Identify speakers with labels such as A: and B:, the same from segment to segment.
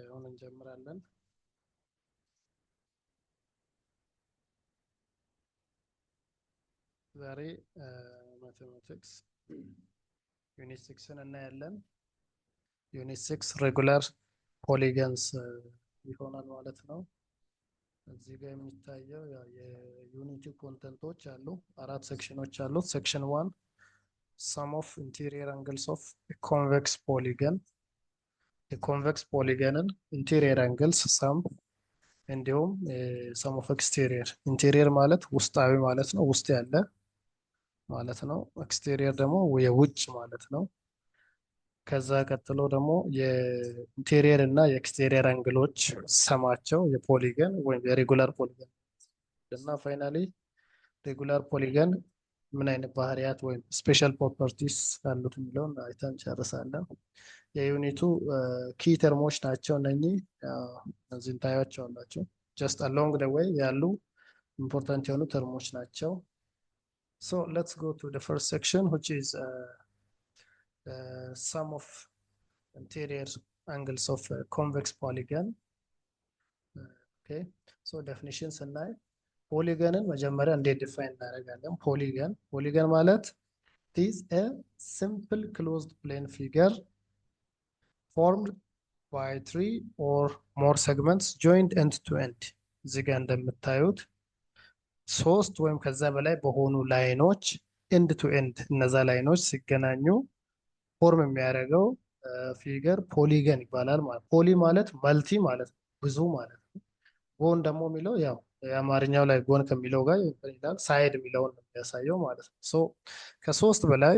A: አሁን እንጀምራለን። ዛሬ ማቴማቲክስ ዩኒት 6ን እናያለን። ዩኒት 6 ሬጉላር ፖሊገንስ ይሆናል ማለት ነው። እዚህ ጋር የሚታየው የዩኒቲ ኮንተንቶች አሉ። አራት ሴክሽኖች አሉት። ሴክሽን 1 ሰም ኦፍ ኢንቴሪየር አንግልስ ኦፍ ኮንቬክስ ፖሊገን፣ የኮንቬክስ ፖሊገንን ኢንቴሪየር አንግልስ ሰም፣ እንዲሁም ሰም ኦፍ ኤክስቴሪየር። ኢንቴሪየር ማለት ውስጣዊ ማለት ነው፣ ውስጥ ያለ ማለት ነው። ኤክስቴሪየር ደግሞ የውጭ ማለት ነው። ከዛ ቀጥሎ ደግሞ የኢንቴሪየር እና የኤክስቴሪየር አንግሎች ሰማቸው የፖሊገን ወይም የሬጉላር ፖሊገን እና ፋይናሊ ሬጉላር ፖሊገን ምን አይነት ባህሪያት ወይም ስፔሻል ፕሮፐርቲስ አሉት የሚለውን አይተን ጨርሳለን። የዩኒቱ ኪ ተርሞች ናቸው እነኚህ። እነዚህን ታያቸዋላችሁ። ጀስት አሎንግ ደ ዌይ ያሉ ኢምፖርታንት የሆኑ ተርሞች ናቸው። So let's go to the first section, which is sum of interior angles of convex polygon. Okay, so definitions and polygon መጀመሪያ እንዴት ዲፋይን እናደርጋለን? polygon ማለት is a simple closed plane figure formed by 3 or more segments joined end to end. እዚህ ጋር እንደምታዩት ሶስት ወይም ከዛ በላይ በሆኑ ላይኖች ኤንድ ቱ ኤንድ እነዛ ላይኖች ሲገናኙ ፎርም የሚያደርገው ፊገር ፖሊገን ይባላል ማለት። ፖሊ ማለት መልቲ ማለት ነው፣ ብዙ ማለት ነው። ጎን ደግሞ የሚለው ያው የአማርኛው ላይ ጎን ከሚለው ጋር ይላል፣ ሳይድ የሚለውን የሚያሳየው ማለት ነው። ሶ ከሶስት በላይ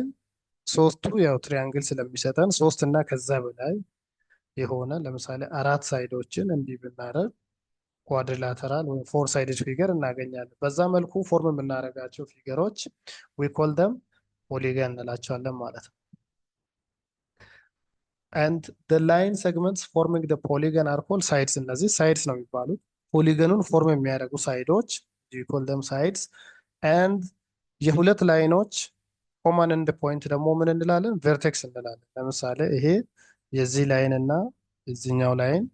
A: ሶስቱ ያው ትሪያንግል ስለሚሰጠን ሶስት እና ከዛ በላይ የሆነ ለምሳሌ አራት ሳይዶችን እንዲህ ብናደርግ ኳድሪላተራል ወይም ፎር ሳይድድ ፊገር እናገኛለን። በዛ መልኩ ፎርም የምናደርጋቸው ፊገሮች we call them polygon እንላቸዋለን ማለት ነው። and the line segments forming the polygon are called sides። እነዚህ ሳይድስ ነው የሚባሉት። ፖሊገኑን ፎርም የሚያደርጉ ሳይዶች we call them sides and የሁለት ላይኖች ኮመን ኤንድ ፖይንት ደግሞ ምን እንላለን? ቨርቴክስ እንላለን። ለምሳሌ ይሄ የዚህ ላይን እና የዚህኛው ላይን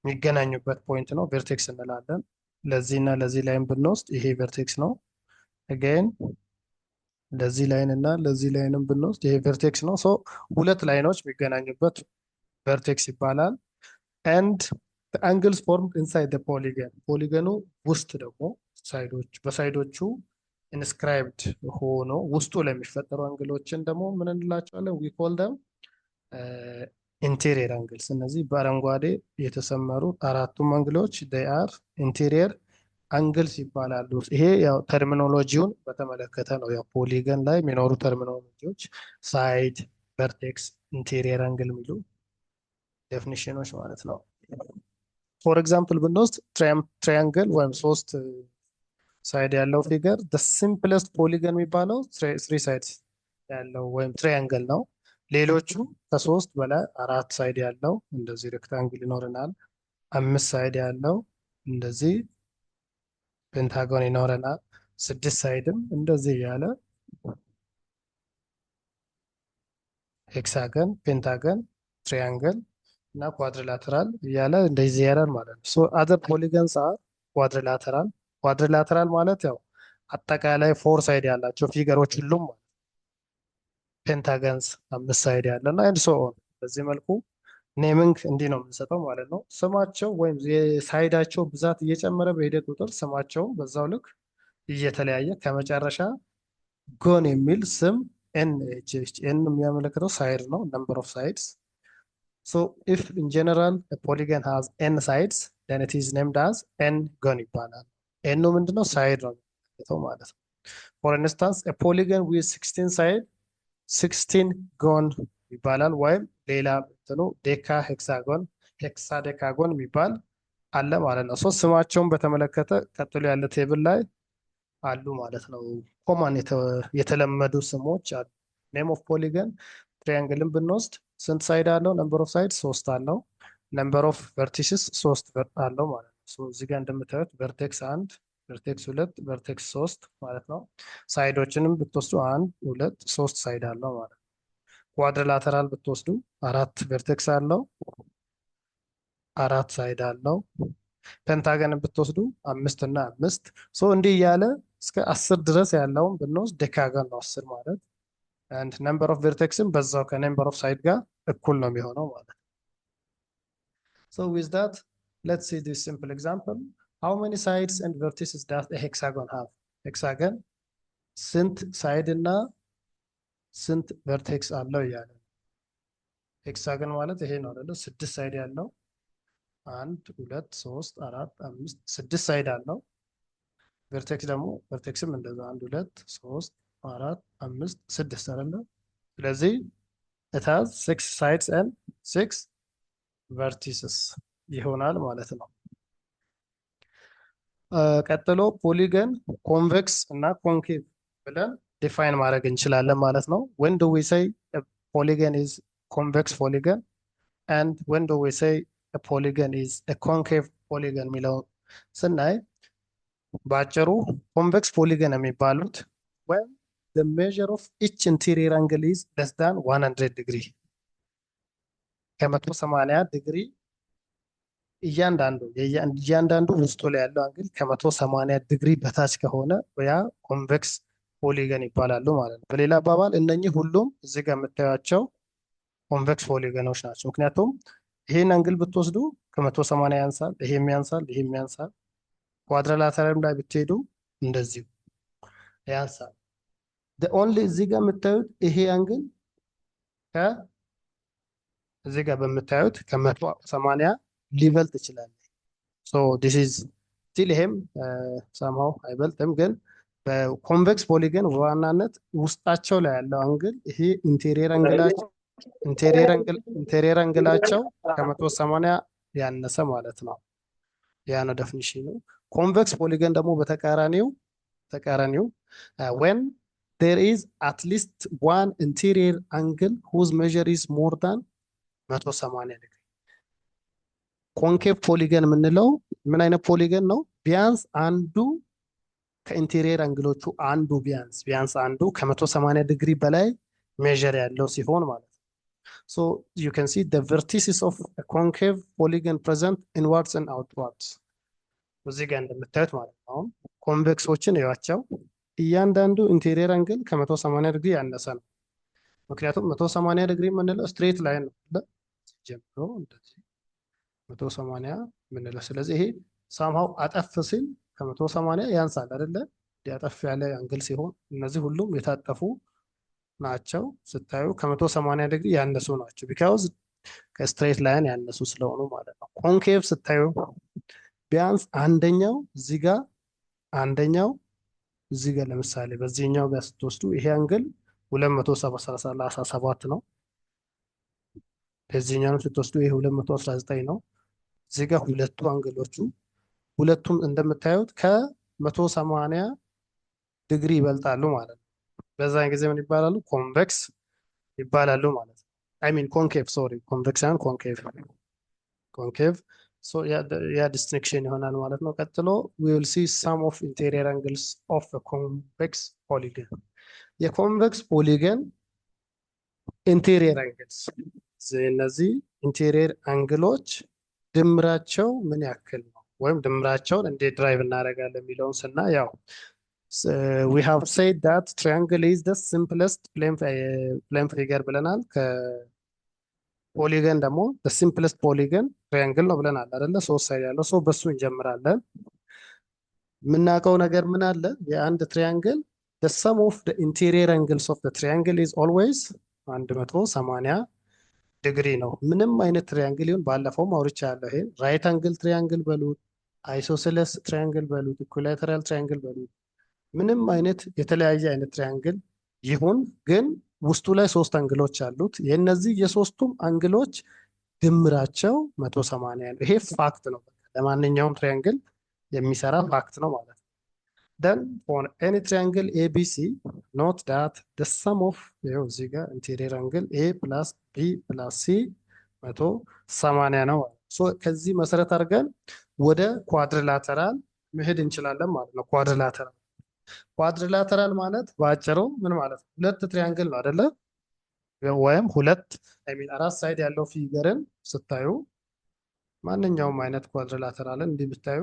A: የሚገናኙበት ፖይንት ነው፣ ቨርቴክስ እንላለን። ለዚህ እና ለዚህ ላይን ብንወስድ ይሄ ቨርቴክስ ነው። አገን ለዚህ ላይን እና ለዚህ ላይንም ብንወስድ ይሄ ቨርቴክስ ነው። ሶ ሁለት ላይኖች የሚገናኙበት ቨርቴክስ ይባላል። and the angles formed inside the polygon ፖሊገኑ ውስጥ ደግሞ ሳይዶች በሳይዶቹ ኢንስክራይብድ ሆኖ ውስጡ ለሚፈጠሩ አንግሎችን ደግሞ ምን እንላቸዋለን? we call them ኢንቴሪየር አንግልስ። እነዚህ በአረንጓዴ የተሰመሩ አራቱም አንግሎች they are ኢንቴሪየር አንግልስ ይባላሉ። ይሄ ያው ተርሚኖሎጂውን በተመለከተ ነው። ያው ፖሊገን ላይ የሚኖሩ ተርሚኖሎጂዎች ሳይድ፣ ቨርቴክስ፣ ኢንቴሪየር አንግል የሚሉ ዴፊኒሽኖች ማለት ነው። ፎር ኤግዛምፕል ብንወስድ ትራያንግል ወይም ሶስት ሳይድ ያለው ፊገር the simplest polygon የሚባለው 3 ሳይድስ ያለው ወይም ትራያንግል ነው። ሌሎቹ ከሶስት በላይ አራት ሳይድ ያለው እንደዚህ ሬክታንግል ይኖረናል። አምስት ሳይድ ያለው እንደዚህ ፔንታጎን ይኖረናል። ስድስት ሳይድም እንደዚህ ያለ ሄክሳገን፣ ፔንታገን፣ ትሪያንግል እና ኳድሪላተራል እያለ እንደዚህ ያላል ማለት ነው። ሶ አዘር ፖሊገንስ አር ኳድሪላተራል። ኳድሪላተራል ማለት ያው አጠቃላይ ፎር ሳይድ ያላቸው ፊገሮች ሁሉም ማለት ፔንታገንስ አምስት ሳይድ ያለ እና ኤንድ ሶ ኦን። በዚህ መልኩ ኔሚንግ እንዲህ ነው የምንሰጠው ማለት ነው። ስማቸው ወይም የሳይዳቸው ብዛት እየጨመረ በሄደ ቁጥር ስማቸው በዛው ልክ እየተለያየ ከመጨረሻ ጎን የሚል ስም ኤን የሚያመለክተው ሳይድ ነው፣ ነምበር ኦፍ ሳይድስ። ሶ ኢፍ ኢን ጀነራል ፖሊገን ሃዝ ኤን ሳይድስ then it is named as ኤን ጎን ይባላል። ኤኑ ምንድነው? ሳይድ ነው የሚያመለክተው ማለት ነው። ፎር ኢንስታንስ ፖሊገን ዊዝ 16 ሳይድ 16 ጎን ይባላል። ወይም ሌላ እንትኑ ዴካ ሄክሳጎን፣ ሄክሳ ዴካጎን የሚባል አለ ማለት ነው። ሶስት ስማቸውን በተመለከተ ቀጥሎ ያለ ቴብል ላይ አሉ ማለት ነው። ኮማን የተለመዱ ስሞች አሉ። ኔም ኦፍ ፖሊገን ትሪያንግልን ብንወስድ ስንት ሳይድ አለው? ነምበር ኦፍ ሳይድ ሶስት አለው። ነምበር ኦፍ ቨርቲስስ ሶስት አለው ማለት ነው። እዚህ ጋር እንደምታዩት ቨርቴክስ 1፣ ቨርቴክስ 2፣ ቨርቴክስ 3 ማለት ነው። ሳይዶችንም ብትወስዱ 1፣ 2፣ 3 ሳይድ አለው ማለት ነው። ኳድሪላተራል ብትወስዱ 4 ቨርቴክስ አለው፣ 4 ሳይድ አለው። ፔንታገን ብትወስዱ 5 እና 5 ሶ እንዲህ እያለ እስከ 10 ድረስ ያለውን ብንወስድ ዴካገን ነው 10 ማለት አንድ ነምበር ኦፍ ቨርቴክስም በዛው ከነምበር ኦፍ ሳይድ ጋር እኩል ነው የሚሆነው ማለት ነው። ሶ ዊዝ ዳት ሌትስ ሲ ዲስ ሲምፕል ኤግዛምፕል ሃው ማኒ ሳይድስ ኤንድ ቨርቲስስ ዳዝ ኤ ሄክሳጎን ሃቭ። ሄክሳገን ስንት ሳይድ እና ስንት ቨርቴክስ አለው እያለ ሄክሳገን ማለት ይሄ ነው አይደለ? 6 ሳይድ ያለው 1 2 3 4 5 6 ሳይድ አለው። ቨርቴክስ ደግሞ ቨርቴክስም እንደዛ 1 2 3 4 5 6 አይደለ? ስለዚህ it has 6 sides and 6 vertices ይሆናል ማለት ነው። ቀጥሎ ፖሊገን ኮንቬክስ እና ኮንኬቭ ብለን ዲፋይን ማድረግ እንችላለን ማለት ነው። when do we say a polygon is convex polygon and when do we say a polygon is a concave polygon የሚለው ስናይ በአጭሩ ኮንቬክስ ፖሊገን የሚባሉት when the measure of each interior angle is less than 100 ዲግሪ ከ180 ዲግሪ እያንዳንዱ ውስጡ ላይ ያለው አንግል ከ180 ዲግሪ በታች ከሆነ ያ ኮንቬክስ ፖሊገን ይባላሉ ማለት ነው። በሌላ አባባል እነኚህ ሁሉም እዚህ ጋር የምታዩቸው ኮንቬክስ ፖሊገኖች ናቸው። ምክንያቱም ይሄን አንግል ብትወስዱ ከ180 ያንሳል፣ ይሄም ያንሳል፣ ይሄም ያንሳል። ኳድሪላተራልም ላይ ብትሄዱ እንደዚሁ ያንሳል። ኦንሊ እዚህ ጋር የምታዩት ይሄ አንግል እዚህ ጋር በምታዩት ከ180 ሊበልጥ ይችላል። ሶ ዲስ ኢዝ ስቲል ይሄም ሳምሃው አይበልጥም፣ ግን በኮንቬክስ ፖሊገን በዋናነት ውስጣቸው ላይ ያለው አንግል ይሄ ኢንቴሪየር አንግላቸው ከ180 ያነሰ ማለት ነው። ያ ነው ዴፊኒሽኑ። ኮንቬክስ ፖሊገን ደግሞ በተቃራኒው when there is at least one interior angle whose measure is more than 180 ዲግሪ። ኮንኬቭ ፖሊገን የምንለው ምን አይነት ፖሊገን ነው? ቢያንስ አንዱ ከኢንቴሪየር አንግሎቹ አንዱ ቢያንስ አንዱ ከ180 ዲግሪ በላይ ሜዥር ያለው ሲሆን ማለት ነው። so you can see the vertices of a concave polygon present inwards and outwards እዚህ ጋር እንደምታዩት ማለት ነው። ኮንቬክሶችን እዩዋቸው። እያንዳንዱ ኢንቴሪየር አንግል ከ180 ዲግሪ ያነሰ ነው። ምክንያቱም 180 ዲግሪ የምንለው ስትሬት ላይን ነው ጀምሮ እንደዚህ 180 የምንለው። ስለዚህ ይሄ ሳምሃው አጠፍ ሲል ከ180 ያንሳል አይደለ? ያጠፍ ያለ አንግል ሲሆን እነዚህ ሁሉም የታጠፉ ናቸው። ስታዩ ከ180 ዲግሪ ያነሱ ናቸው። ቢካውዝ ከስትሬት ላይን ያነሱ ስለሆኑ ማለት ነው። ኮንኬቭ ስታዩ ቢያንስ አንደኛው እዚህ ጋር ለምሳሌ በዚህኛው ጋር ስትወስዱ ይሄ አንግል 237 ነው። በዚህኛው ስትወስዱ ይሄ 219 ነው። እዚህ ጋር ሁለቱ አንግሎቹ ሁለቱም እንደምታዩት ከ180 ዲግሪ ይበልጣሉ ማለት ነው። በዛን ጊዜ ምን ይባላሉ? ኮንቬክስ ይባላሉ ማለት ነው። አይ ሚን ኮንኬቭ፣ ሶሪ ኮንቬክስ ሳይሆን ኮንኬቭ። ሶ ያ ዲስቲንክሽን ይሆናል ማለት ነው። ቀጥሎ we will see some of interior angles of a convex polygon። የኮንቬክስ ፖሊገን ኢንቴሪየር አንግልስ፣ እነዚህ ኢንቴሪየር አንግሎች ድምራቸው ምን ያክል ነው ወይም ድምራቸውን እንዴት ድራይቭ እናደርጋለን የሚለውን ስና ያው we have said that triangle is the simplest plane figure ብለናል። ፖሊገን ደግሞ the simplest polygon triangle ነው ብለናል አይደለ? 3 ሳይድ ያለው ሰው በሱ እንጀምራለን። የምናውቀው ነገር ምን አለ? የአንድ ትሪያንግል the sum of the interior angles of the triangle is always 180 ዲግሪ ነው። ምንም አይነት ትሪያንግል ይሁን፣ ባለፈውም አውርቻለሁ። ይሄ ራይት አንግል ትሪያንግል በሉት፣ አይሶሴለስ ትሪያንግል በሉት፣ ኢኩላተራል ትሪያንግል በሉት፣ ምንም አይነት የተለያየ አይነት ትሪያንግል ይሁን ግን ውስጡ ላይ 3 አንግሎች አሉት። የነዚህ የሶስቱም አንግሎች ድምራቸው 180 ነው። ይሄ ፋክት ነው። ለማንኛውም ትሪያንግል የሚሰራ ፋክት ነው ማለት ነው። then for any triangle ABC note that the sum of እዚህ ጋር interior angle A plus B plus C 180 ነው። ሶ ከዚህ መሰረት አድርገን ወደ ኳድሪላተራል መሄድ እንችላለን ማለት ነው። ኳድሪላተራል ማለት በአጭሩ ምን ማለት ነው? ሁለት ትሪያንግል ነው አይደለ? ወይም ሁለት አይ ሚን 4 ሳይድ ያለው ፊገርን ስታዩ ማንኛውም አይነት ኳድሪላተራልን እንዲህ ብታዩ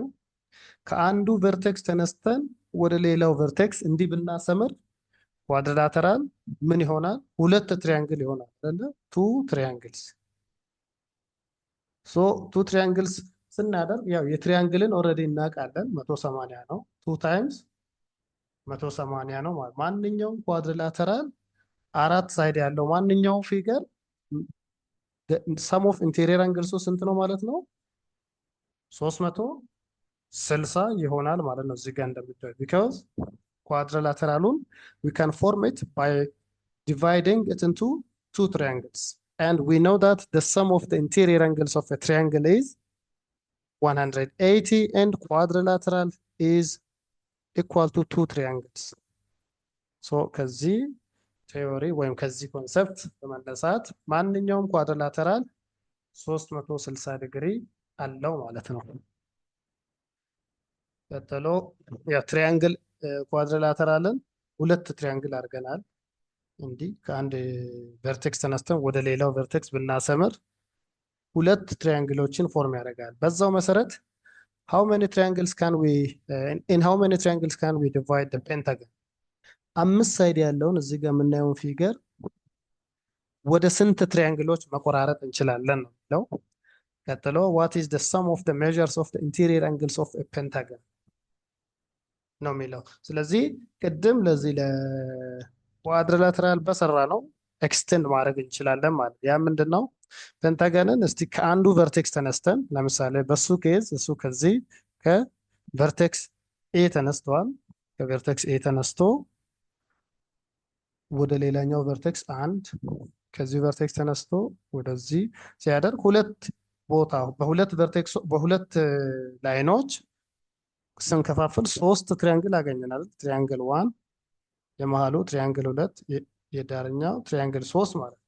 A: ከአንዱ ቨርቴክስ ተነስተን ወደ ሌላው ቨርቴክስ እንዲህ ብናሰምር ኳድሪላተራል ምን ይሆናል? ሁለት ትሪያንግል ይሆናል አይደለ? ቱ ትሪያንግልስ። ሶ ቱ ትሪያንግልስ ስናደርግ ያው የትሪያንግልን ኦልሬዲ እናውቃለን 180 ነው። ቱ ታይምስ 180 ነው ማለት ማንኛውም ኳድሪላተራል አራት ሳይድ ያለው ማንኛውም ፊገር ሰም ኦፍ ኢንቴሪየር አንግልሱ ስንት ነው ማለት ነው? 360 ይሆናል ማለት ነው። እዚህ ጋር እንደምታዩት ቢካዝ ኳድሪላተራሉን we can form it by dividing it into two triangles and we know that the sum of the interior angles of a triangle is 180 and quadrilateral is equal to two triangles. So ከዚህ ቴዎሪ ወይም ከዚህ ኮንሰፕት በመነሳት ማንኛውም ኳድሪላተራል 360 ዲግሪ አለው ማለት ነው። ቀጥሎ ያ ትሪያንግል ኳድሪላተራልን ሁለት ትሪያንግል አድርገናል። እንዲህ ከአንድ ቨርቴክስ ተነስተን ወደ ሌላው ቨርቴክስ ብናሰምር ሁለት ትሪያንግሎችን ፎርም ያደርጋል። በዛው መሰረት how many triangles can we in how many triangles can we divide the pentagon? አምስት ሳይድ ያለውን እዚህ ጋር የምናየውን ፊገር ወደ ስንት ትሪያንግሎች መቆራረጥ እንችላለን ነው የሚለው። ቀጥሎ what is the sum of the measures of the interior angles of a pentagon ነው የሚለው። ስለዚህ ቅድም ለዚህ ለኳድሪላተራል በሰራ ነው ኤክስቴንድ ማድረግ እንችላለን ማለት ያ ምንድን ነው? ፔንታገንን እስቲ ከአንዱ ቨርቴክስ ተነስተን ለምሳሌ በሱ ኬዝ እሱ ከዚህ ከቨርቴክስ ኤ ተነስተዋል። ከቨርቴክስ ኤ ተነስቶ ወደ ሌላኛው ቨርቴክስ አንድ ከዚህ ቨርቴክስ ተነስቶ ወደዚህ ሲያደርግ ሁለት ቦታ በሁለት ቨርቴክስ በሁለት ላይኖች ስንከፋፍል ሶስት ትሪያንግል አገኘናል። ትሪያንግል ዋን የመሃሉ፣ ትሪያንግል ሁለት የዳርኛው፣ ትሪያንግል ሶስት ማለት ነው።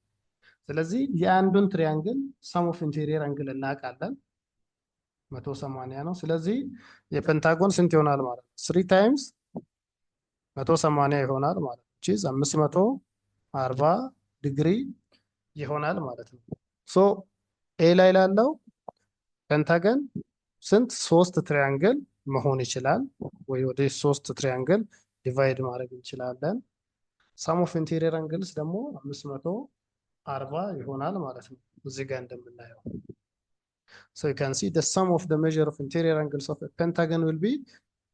A: ስለዚህ የአንዱን ትሪያንግል ሰም ኦፍ ኢንቴሪየር አንግል እናውቃለን 180 ነው። ስለዚህ የፔንታጎን ስንት ይሆናል ማለት ነው? 3 ታይምስ 180 ይሆናል ማለት ነው። ቺዝ 540 ዲግሪ ይሆናል ማለት ነው። ሶ ኤ ላይ ላለው ፔንታገን ስንት ሶስት ትሪያንግል መሆን ይችላል ወይ ወደ ሶስት ትሪያንግል ዲቫይድ ማድረግ እንችላለን። ሰም ኦፍ ኢንቴሪየር አንግልስ ደግሞ 540 ይሆናል ማለት ነው። እዚህ ጋር እንደምናየው so you can see the sum of the measure of interior angles of a pentagon will be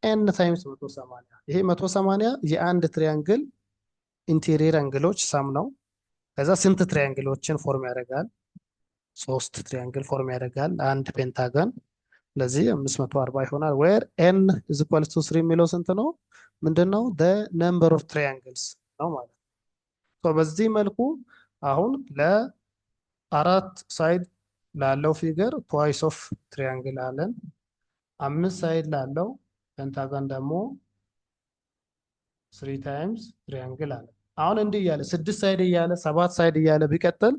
A: n times 180 ይሄ 180 የአንድ ትሪያንግል ኢንቴሪየር አንግሎች ሳም ነው። ከዛ ስንት ትሪያንግሎችን ፎርም ያደርጋል? ሶስት ትሪያንግል ፎርም ያደርጋል አንድ ፔንታገን። ስለዚህ 540 ይሆናል where n is equal to 3 የሚለው ስንት ነው? ምንድነው? the number of triangles ነው ማለት ነው። so በዚህ መልኩ አሁን ለአራት ሳይድ ላለው ፊገር twice of triangle አለን። አምስት ሳይድ ላለው ፔንታጎን ደግሞ 3 times triangle አለን። አሁን እንዲህ እያለ 6 ሳይድ እያለ 7 ሳይድ እያለ ቢቀጥል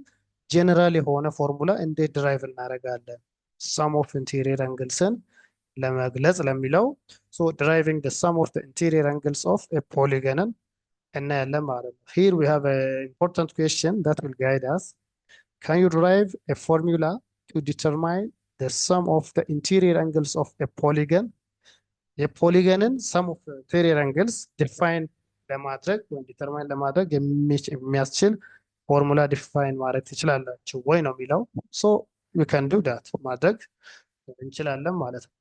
A: ጀነራል የሆነ ፎርሙላ እንዴት ድራይቭ እናደርጋለን sum of interior anglesን ለመግለጽ ለሚለው so deriving the sum of the interior angles of a polygon እናያለን ማለት ነው። Here we have an important question that will guide us. Can you derive a formula to determine the sum of the interior angles of a polygon? የፖሊገንን sum of interior angles define ለማድረግ ወይም ዲተርማይን ለማድረግ የሚያስችል ፎርሙላ ዲፋይን ማድረግ ትችላላችሁ ወይ ነው የሚለው። so we can do that ማድረግ እንችላለን ማለት ነው።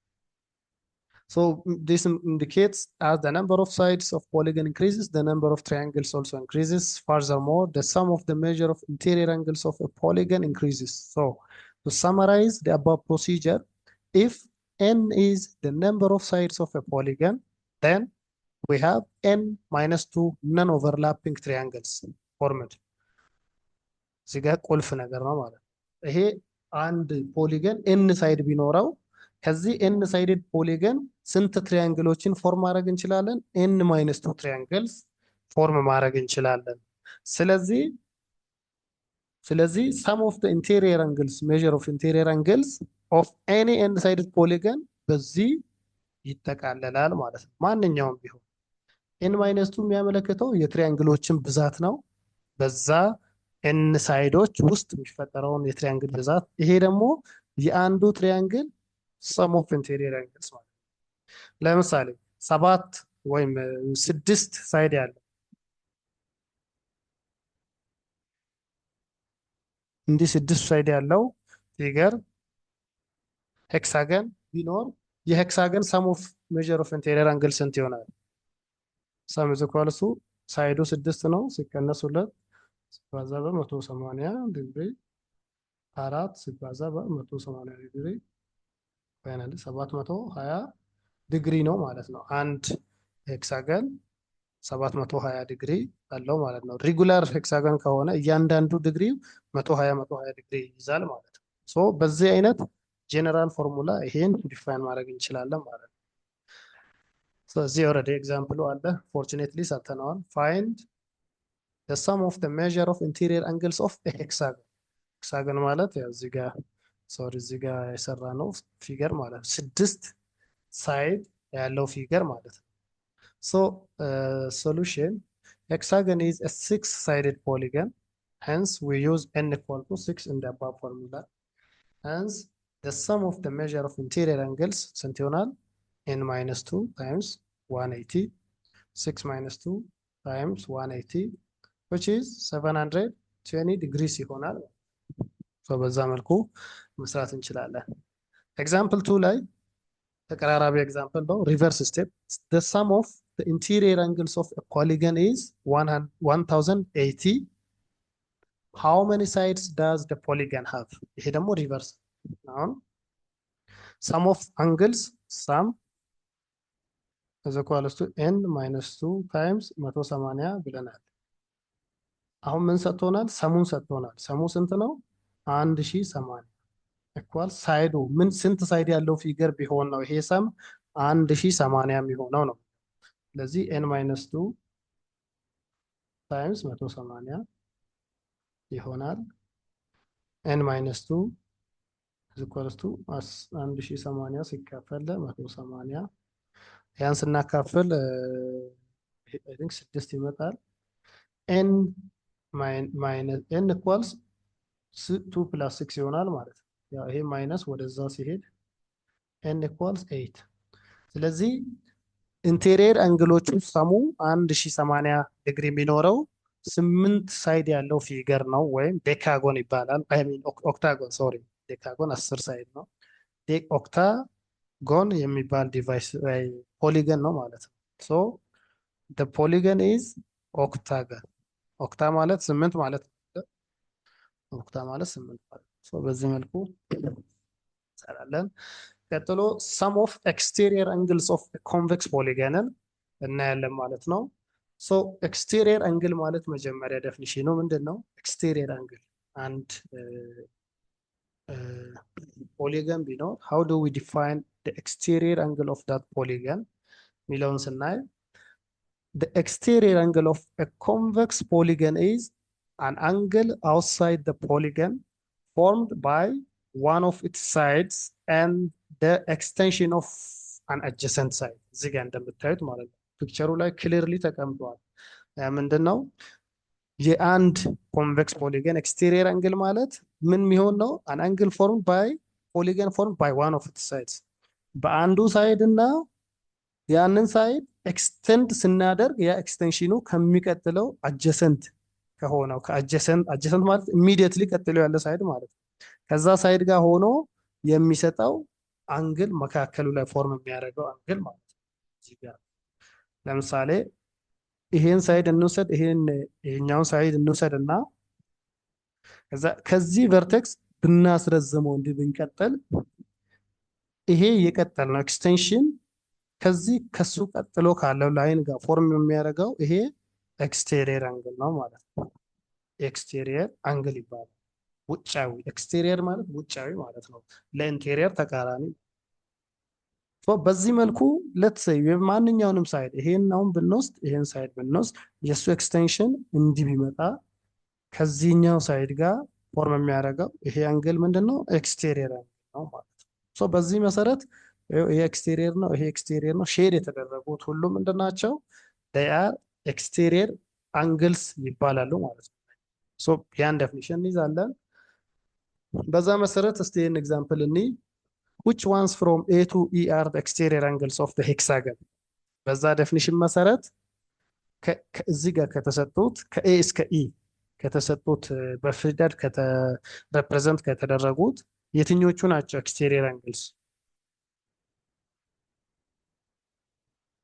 A: So this indicates as the number of sides of polygon increases, the number of triangles also increases. Furthermore, the sum of the measure of interior angles of a polygon increases. So to summarize the above procedure, if n is the number of sides of a polygon, then we have n minus 2 non-overlapping triangles formed. እዚህ ጋር ቁልፍ ነገር ነው ማለት ነው። ይሄ አንድ ፖሊገን n ሳይድ ቢኖረው ከዚህ n ሳይድድ ፖሊገን ስንት ትሪያንግሎችን ፎርም ማድረግ እንችላለን? n minus 2 ትሪያንግልስ ፎርም ማድረግ እንችላለን። ስለዚህ sum of the interior angles measure of interior angles of any n sided polygon በዚህ ይጠቃለላል ማለት ነው። ማንኛውም ቢሆን n minus 2 የሚያመለክተው የትሪያንግሎችን ብዛት ነው። በዛ n ሳይዶች ውስጥ የሚፈጠረውን የትሪያንግል ብዛት። ይሄ ደግሞ የአንዱ ትሪያንግል ሰም ኦፍ ኢንቴሪየር አንግልስ ማለት ነው። ለምሳሌ 7 ወይም 6 ሳይድ ያለው እንዲህ 6 ሳይድ ያለው ፊገር ሄክሳገን ቢኖር የሄክሳገን ሰም ኦፍ ሜዥር ኦፍ ኢንቴሪየር አንግል ስንት ይሆናል? ሰም ኢዝ ኢኳልስ ቱ ሳይዱ 6 ነው ሲቀነስ 2 ሲባዛ በ180 ዲግሪ 4 ሲባዛ በ180 ዲግሪ ፋይናሊ 720 ዲግሪ ነው ማለት ነው። አንድ ሄክሳገን 720 ዲግሪ አለው ማለት ነው። ሪጉላር ሄክሳገን ከሆነ እያንዳንዱ ዲግሪ 120 ዲግሪ ይይዛል ማለት ነው። ሶ በዚህ አይነት ጄኔራል ፎርሙላ ይሄን ዲፋይን ማድረግ እንችላለን ማለት ነው። እዚህ ኦልሬዲ ኤግዛምፕሉ አለ። ፎርቹኔትሊ ሰጥተነዋል። ፋይንድ the sum of the measure of interior angles of a hexagon ሄክሳገን ማለት ያው እዚህ ጋር ሶሪ እዚህ ጋር የሰራ ነው ፊገር ማለት ነው። 6 ሳይድ ያለው ፊገር ማለት ነው። ሶ solution hexagon is a 6-sided polygon, hence we use n equal to 6 in the above formula. Hence the sum of the measure of interior angles ስንት ይሆናል? n minus 2 times 180 6 minus 2 times 180 which is 720 degrees ይሆናል። ሶ በዛ መልኩ መስራት እንችላለን። ኤግዛምፕል 2 ላይ ተቀራራቢ ኤግዛምፕል ነው። ሪቨርስ ስቴፕ the sum of the interior angles of a polygon is 1080. how many sides does the polygon have? ይሄ ደግሞ ሪቨርስ አሁን sum of angles sum is equals to n minus 2 times 180 ብለናል። አሁን ምን ሰጥቶናል? ሰሙን ሰጥቶናል። ሰሙ ስንት ነው? 1080 ኢኳል ሳይዱ ምን ስንት ሳይድ ያለው ፊገር ቢሆን ነው ይሄ ሰም 1080 የሚሆነው ነው። ስለዚህ n minus 2 times 180 ይሆናል። n minus 2 is equals to 1080 ሲካፈል 180 ያን ስናካፍል I think 6 ይመጣል። n minus n equals 2 plus 6 ይሆናል ማለት ነው። ያው ይሄ ማይነስ ወደዛ ሲሄድ n equals 8። ስለዚህ ኢንቴሪየር አንግሎቹ ሰሙ 1080 ዲግሪ የሚኖረው 8 ሳይድ ያለው ፊገር ነው ወይም ዴካጎን ይባላል። አይ ሚን ኦክታጎን ሶሪ ዴካጎን 10 ሳይድ ነው። ኦክታጎን የሚባል ዲቫይስ ፖሊገን ነው ማለት ነው። ሶ the polygon is octagon ኦክታ ማለት 8 ማለት ነው። ኦክታ ማለት 8 ማለት ነው። በዚህ መልኩ እንሰራለን። ቀጥሎ sum of exterior angles of a convex polygon እናያለን ማለት ነው። ሶ exterior angle ማለት መጀመሪያ ዴፊኒሽኑ ምንድነው? exterior angle አንድ ፖሊገን ቢኖር how do we define the exterior angle of that polygon ሚለውን ስናይ the exterior angle of a convex polygon is an angle outside the polygon formed by one of its sides and the extension of an adjacent side እዚህ ጋር እንደምታዩት ማለት ነው። ፒክቸሩ ላይ ክሊርሊ ተቀምጧል። ምንድነው የአንድ ኮንቬክስ ፖሊገን ኤክስቴሪየር አንግል ማለት ምን የሚሆን ነው? an angle formed by polygon formed by one of its sides በአንዱ ሳይድ እና ያንን ሳይድ ኤክስቴንድ ስናደርግ ያ ኤክስቴንሽኑ ከሚቀጥለው አጀሰንት ከሆነው አጀሰንት ማለት ኢሚዲየትሊ ቀጥሎ ያለ ሳይድ ማለት ነው። ከዛ ሳይድ ጋር ሆኖ የሚሰጠው አንግል መካከሉ ላይ ፎርም የሚያደርገው አንግል ማለት ነው። እዚህ ጋር ለምሳሌ ይሄን ሳይድ እንውሰድ፣ ይሄኛውን ሳይድ እንውሰድ እና ከዚህ ቨርቴክስ ብናስረዝመው እንዲህ ብንቀጥል ይሄ የቀጠል ነው ኤክስቴንሽን ከዚህ ከሱ ቀጥሎ ካለው ላይን ጋር ፎርም የሚያደርገው ይሄ ኤክስቴሪየር አንግል ነው ማለት ነው። ኤክስቴሪየር አንግል ይባላል። ውጫዊ ኤክስቴሪየር ማለት ውጫዊ ማለት ነው። ለኢንቴሪየር ተቃራኒ። በዚህ መልኩ ሌትስ ሴይ የማንኛውንም ሳይድ ይሄን አሁን ብንወስድ ይሄን ሳይድ ብንወስድ የሱ ኤክስቴንሽን እንዲህ ቢመጣ ከዚህኛው ሳይድ ጋር ፎርም የሚያደርገው ይሄ አንግል ምንድነው? ኤክስቴሪየር አንግል ነው ማለት ነው። በዚህ መሰረት ይሄ ኤክስቴሪየር ነው፣ ይሄ ኤክስቴሪየር ነው። ሼድ የተደረጉት ሁሉ ምንድናቸው? they are exterior angles ይባላሉ ማለት ነው። ያን ዴፊኒሽን እንይዛለን። በዛ መሰረት እስቲ ይህን ኤግዛምፕል እኒ which ones from A to E are the exterior angles of the hexagon? በዛ ዴፊኒሽን መሰረት እዚህ ጋር ከተሰጡት ከኤ እስከ ኢ ከተሰጡት በፊደል ሬፕሬዘንት ከተደረጉት የትኞቹ ናቸው ኤክስቴሪየር አንግልስ?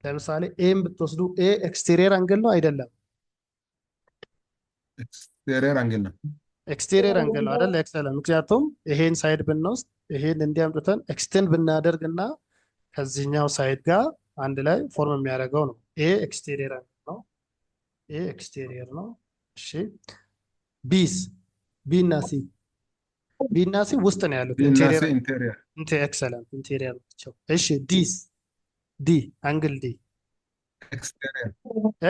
A: ለምሳሌ ኤም ብትወስዱ ኤ ኤክስቴሪየር አንግል ነው አይደለም?
B: ኤክስቴሪየር አንግል ነው።
A: ኤክስቴሪየር አንግል ነው አይደል? ኤክሰለንት። ምክንያቱም ይሄን ሳይድ ብንወስድ ይሄን እንዲያምጥተን ኤክስቴንድ ብናደርግ እና ከዚህኛው ሳይድ ጋር አንድ ላይ ፎርም የሚያደርገው ነው። ኤ ኤክስቴሪየር አንግል ነው። ኤ ኤክስቴሪየር ነው። እሺ ቢስ ቢ እና ሲ ቢ እና ሲ ውስጥ ነው ያሉት። ኢንቴሪየር ኤክሰለንት ኢንቴሪየር ናቸው። እሺ ዲስ ዲ አንግል ዲ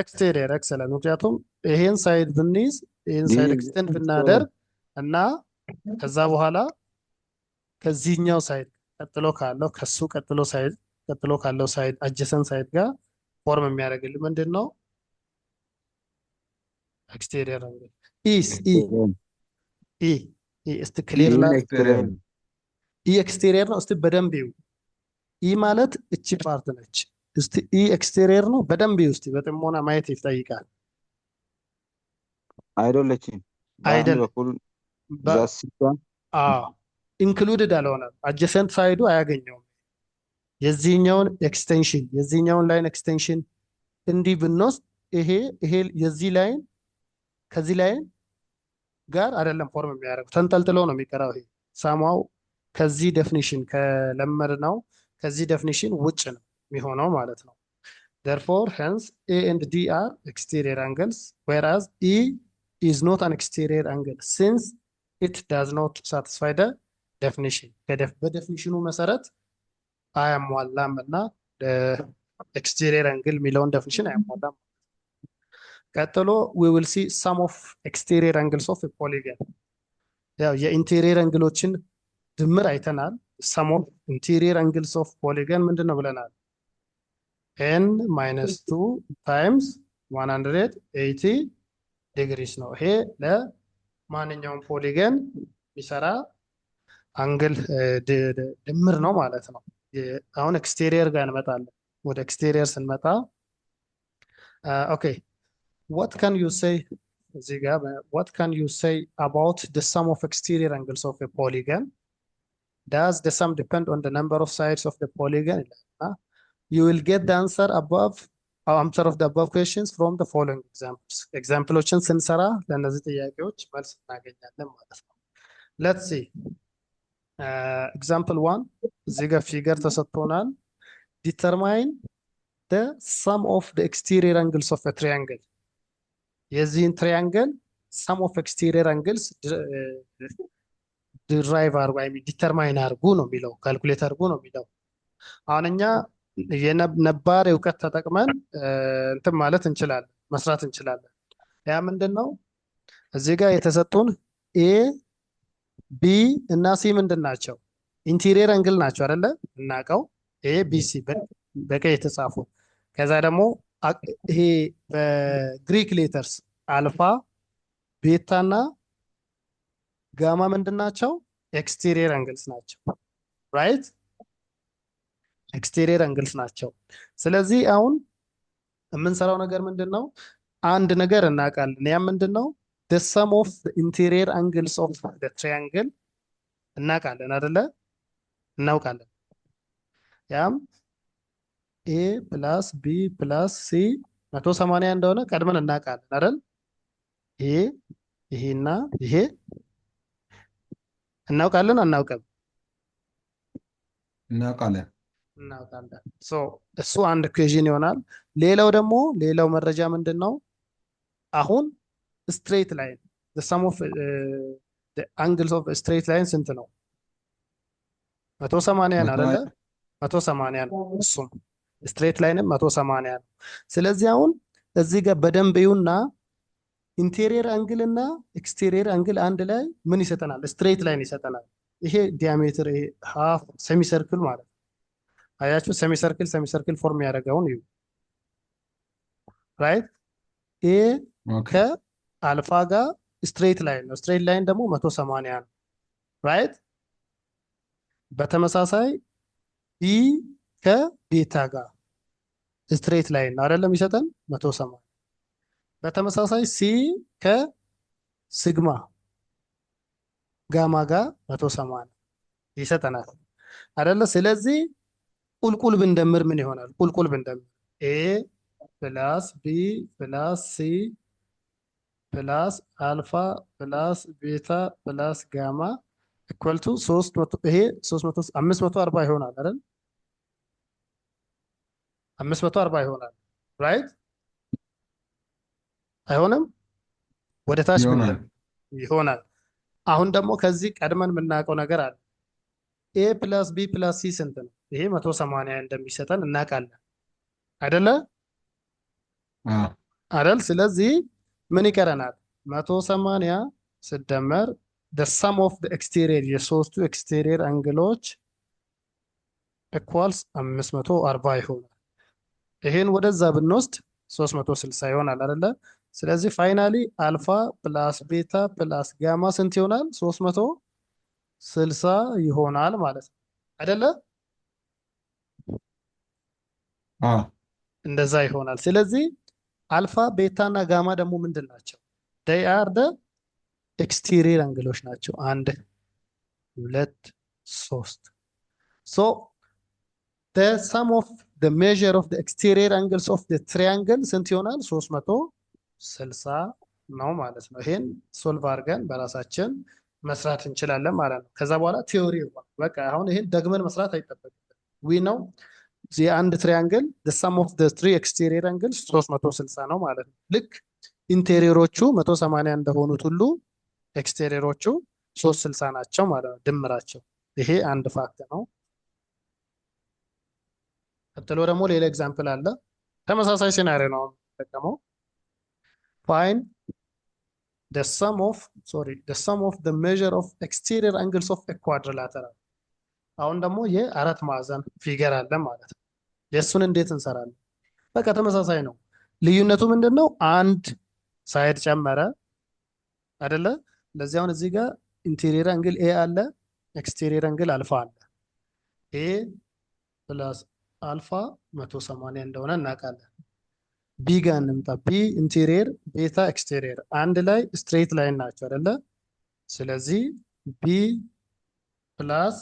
A: ኤክስቴሪየር ኤክሰለንት። ምክንያቱም ይሄን ሳይድ ብንይዝ ይሄን ሳይድ ኤክስቴንድ ብናደርግ እና ከዛ በኋላ ከዚህኛው ሳይድ ቀጥሎ ካለው ከሱ ቀጥሎ ካለው ሳይድ አጀሰን ሳይድ ጋር ፎርም የሚያደርግልን ምንድን ነው? ኤክስቴሪየር አንግል። ኢስ ኢ ኢ ኢ እስቲ ክሊር ላ ኢ ኤክስቴሪየር ነው። እስቲ በደንብ ይው። ኢ ማለት እቺ ፓርት ነች። እስቲ ኢ ኤክስቴሪየር ነው። በደንብ ይው። እስቲ በጥሞና ማየት ይጠይቃል።
C: አይደለችም።
A: አይደል
C: በኩል
A: ኢንክሉድድ አልሆነም። አጀሰንት ሳይዱ አያገኘውም። የዚህኛውን ኤክስቴንሽን የዚህኛውን ላይን ኤክስቴንሽን እንዲህ ብንወስድ ይሄ የዚህ ላይን ከዚህ ላይን ጋር አይደለም ፎርም የሚያደርገው ተንጠልጥሎ ነው የሚቀራው። ይሄ ሳማው ከዚህ ዴፊኒሽን ከለመድነው ከዚህ ዴፊኒሽን ውጭ ነው የሚሆነው ማለት ነው። therefore hence A and D are exterior angles whereas E is not an exterior angle since it does not satisfy the definition በዴፊኒሽኑ መሰረት አያሟላም እና ኤክስቴሪየር አንግል የሚለውን ዴፊኒሽን አያሟላም። ቀጥሎ we will see some of exterior angles of a polygon። ያው የኢንቴሪየር አንግሎችን ድምር አይተናል። some of interior angles of polygon ምንድን ነው ብለናል? n minus 2 times 180 ዲግሪስ ነው። ይሄ ለማንኛውም ፖሊገን የሚሰራ አንግል ድምር ነው ማለት ነው። አሁን ኤክስቴሪየር ጋር እንመጣለን። ወደ ኤክስቴሪየር ስንመጣ ኦኬ what can you say እዚህ ጋር what can you say about the sum of exterior angles of a polygon? Does the sum depend on the number of sides of the polygon? You will get the answer of the above questions from the following examples. ኤግዛምፕሎችን ስንሰራ ለእነዚህ ጥያቄዎች መልስ እናገኛለን ማለት ነው። let's see example 1 እዚህ ጋር ፊገር ተሰጥቶናል። determine the sum of the exterior angles of a triangle። የዚህን ትሪያንግል sum of exterior angles ድራይቭ አድርጉ ዲተርማይን አድርጉ ነው የሚለው፣ ካልኩሌት አድርጉ ነው የሚለው። አሁን እኛ የነባር እውቀት ተጠቅመን እንትን ማለት እንችላለን፣ መስራት እንችላለን። ያ ምንድን ነው? እዚህ ጋር የተሰጡን ኤ ቢ እና ሲ ምንድን ናቸው? ኢንቴሪየር አንግል ናቸው አይደለ? እናውቀው ኤ ቢ ሲ በቀይ የተጻፉ። ከዛ ደግሞ ይሄ በግሪክ ሌተርስ አልፋ ቤታ እና ጋማ ምንድን ናቸው? ኤክስቴሪየር አንግልስ ናቸው። ራይት ኤክስቴሪየር አንግልስ ናቸው። ስለዚህ አሁን የምንሰራው ነገር ምንድን ነው? አንድ ነገር እናውቃለን። ያ ምንድን ነው? the sum of the interior angles of the triangle እናውቃለን አይደለ? እናውቃለን። ያም ኤ ፕላስ ቢ ፕላስ ሲ 180 እንደሆነ ቀድመን እናውቃለን አይደል? ይሄና ይሄ እናውቃለን አናውቅም?
B: እናውቃለን።
A: እሱ አንድ ኢኩዌሽን ይሆናል። ሌላው መረጃ ምንድን ነው? አሁን ስትሬት ላይን the sum of the angles of a straight line ስንት ነው? 180 ነው አይደለ? 180 ነው። እሱም ስትሬት ላይንም 180 ነው። ስለዚህ አሁን እዚህ ጋር በደንብ ይውና ኢንቴሪየር አንግል እና ኤክስቴሪየር አንግል አንድ ላይ ምን ይሰጠናል? ስትሬት ላይን ይሰጠናል። ይሄ ዲያሜትር ይሄ ሃፍ ሴሚ ሰርክል ማለት ነው። አያችሁ? ሴሚ ሰርክል ፎርም ያደረገውን እዩ። ራይት ኤ ከአልፋ ጋር ስትሬት ላይን ነው። ስትሬት ላይን ደግሞ 180 ነው። ራይት። በተመሳሳይ ቢ ከቤታ ጋር ስትሬት ላይን ነው አይደለም የሚሰጠን 180። በተመሳሳይ ሲ ከሲግማ ጋማ ጋር 180 ይሰጠናል አይደለ? ስለዚህ ቁልቁል ብንደምር ምን ይሆናል? ቁልቁል ብንደምር ኤ ፕላስ ቢ ፕላስ ሲ ፕላስ አልፋ ፕላስ ቤታ ፕላስ ጋማ ኢኳል ቱ 300 ይሄ 300 540 ይሆናል አይደል? 540 ይሆናል ራይት? አይሆንም? ወደ ታች
B: ይሆናል።
A: ብንደምር ይሆናል። አሁን ደግሞ ከዚህ ቀድመን የምናውቀው ነገር አለ። ኤ ፕላስ ቢ ፕላስ ሲ ስንት ነው? ይሄ 180 እንደሚሰጠን እናውቃለን አይደለ?
B: አዎ
A: አይደል? ስለዚህ ምን ይቀረናል? 180 ሲደመር the sum of the exterior የሶስቱ ኤክስቴሪየር አንግሎች ኢኳልስ 540 ይሆናል። ይሄን ወደዛ ብንወስድ 360 ይሆናል አይደለ? ስለዚህ ፋይናሊ አልፋ ፕላስ ቤታ ፕላስ ጋማ ስንት ይሆናል? 360 ይሆናል ማለት ነው አይደለ?
B: አዎ
A: እንደዛ ይሆናል። ስለዚህ አልፋ ቤታ እና ጋማ ደግሞ ምንድን ናቸው? they are the exterior አንግሎች ናቸው። አንድ ሁለት ሶስት so the sum of the measure of the exterior angles of the triangle ስንት ይሆናል? 360 ነው ማለት ነው። ይሄን ሶልቭ አድርገን በራሳችን መስራት እንችላለን ማለት ነው። ከዛ በኋላ ቲዮሪ በቃ አሁን ይሄን ደግመን መስራት አይጠበቅም። ዊ ነው የአንድ ትሪያንግል the sum of the three exterior angles 360 ነው ማለት ነው። ልክ ኢንቴሪየሮቹ 180 እንደሆኑት ሁሉ ኤክስቴሪየሮቹ 360 ናቸው ማለት ነው ድምራቸው። ይሄ አንድ ፋክት ነው። ቀጥሎ ደግሞ ሌላ ኤግዛምፕል አለ። ተመሳሳይ ሲናሪዮ ነው የምንጠቀመው። find the sum of the measure of exterior angles of a quadrilateral። አሁን ደግሞ የአራት ማዕዘን ፊገር አለ ማለት ነው። የእሱን እንዴት እንሰራለን? በቃ ተመሳሳይ ነው። ልዩነቱ ምንድን ነው? አንድ ሳይድ ጨመረ አይደለ? ለዚህ አሁን እዚህ ጋር ኢንቴሪየር አንግል ኤ አለ፣ ኤክስቴሪየር አንግል አልፋ አለ። ኤ ፕላስ አልፋ 180 እንደሆነ እናውቃለን። ቢ ጋር እንምጣ። ቢ ኢንቴሪየር፣ ቤታ ኤክስቴሪየር አንድ ላይ ስትሬት ላይን ናቸው አይደለ? ስለዚህ ቢ ፕላስ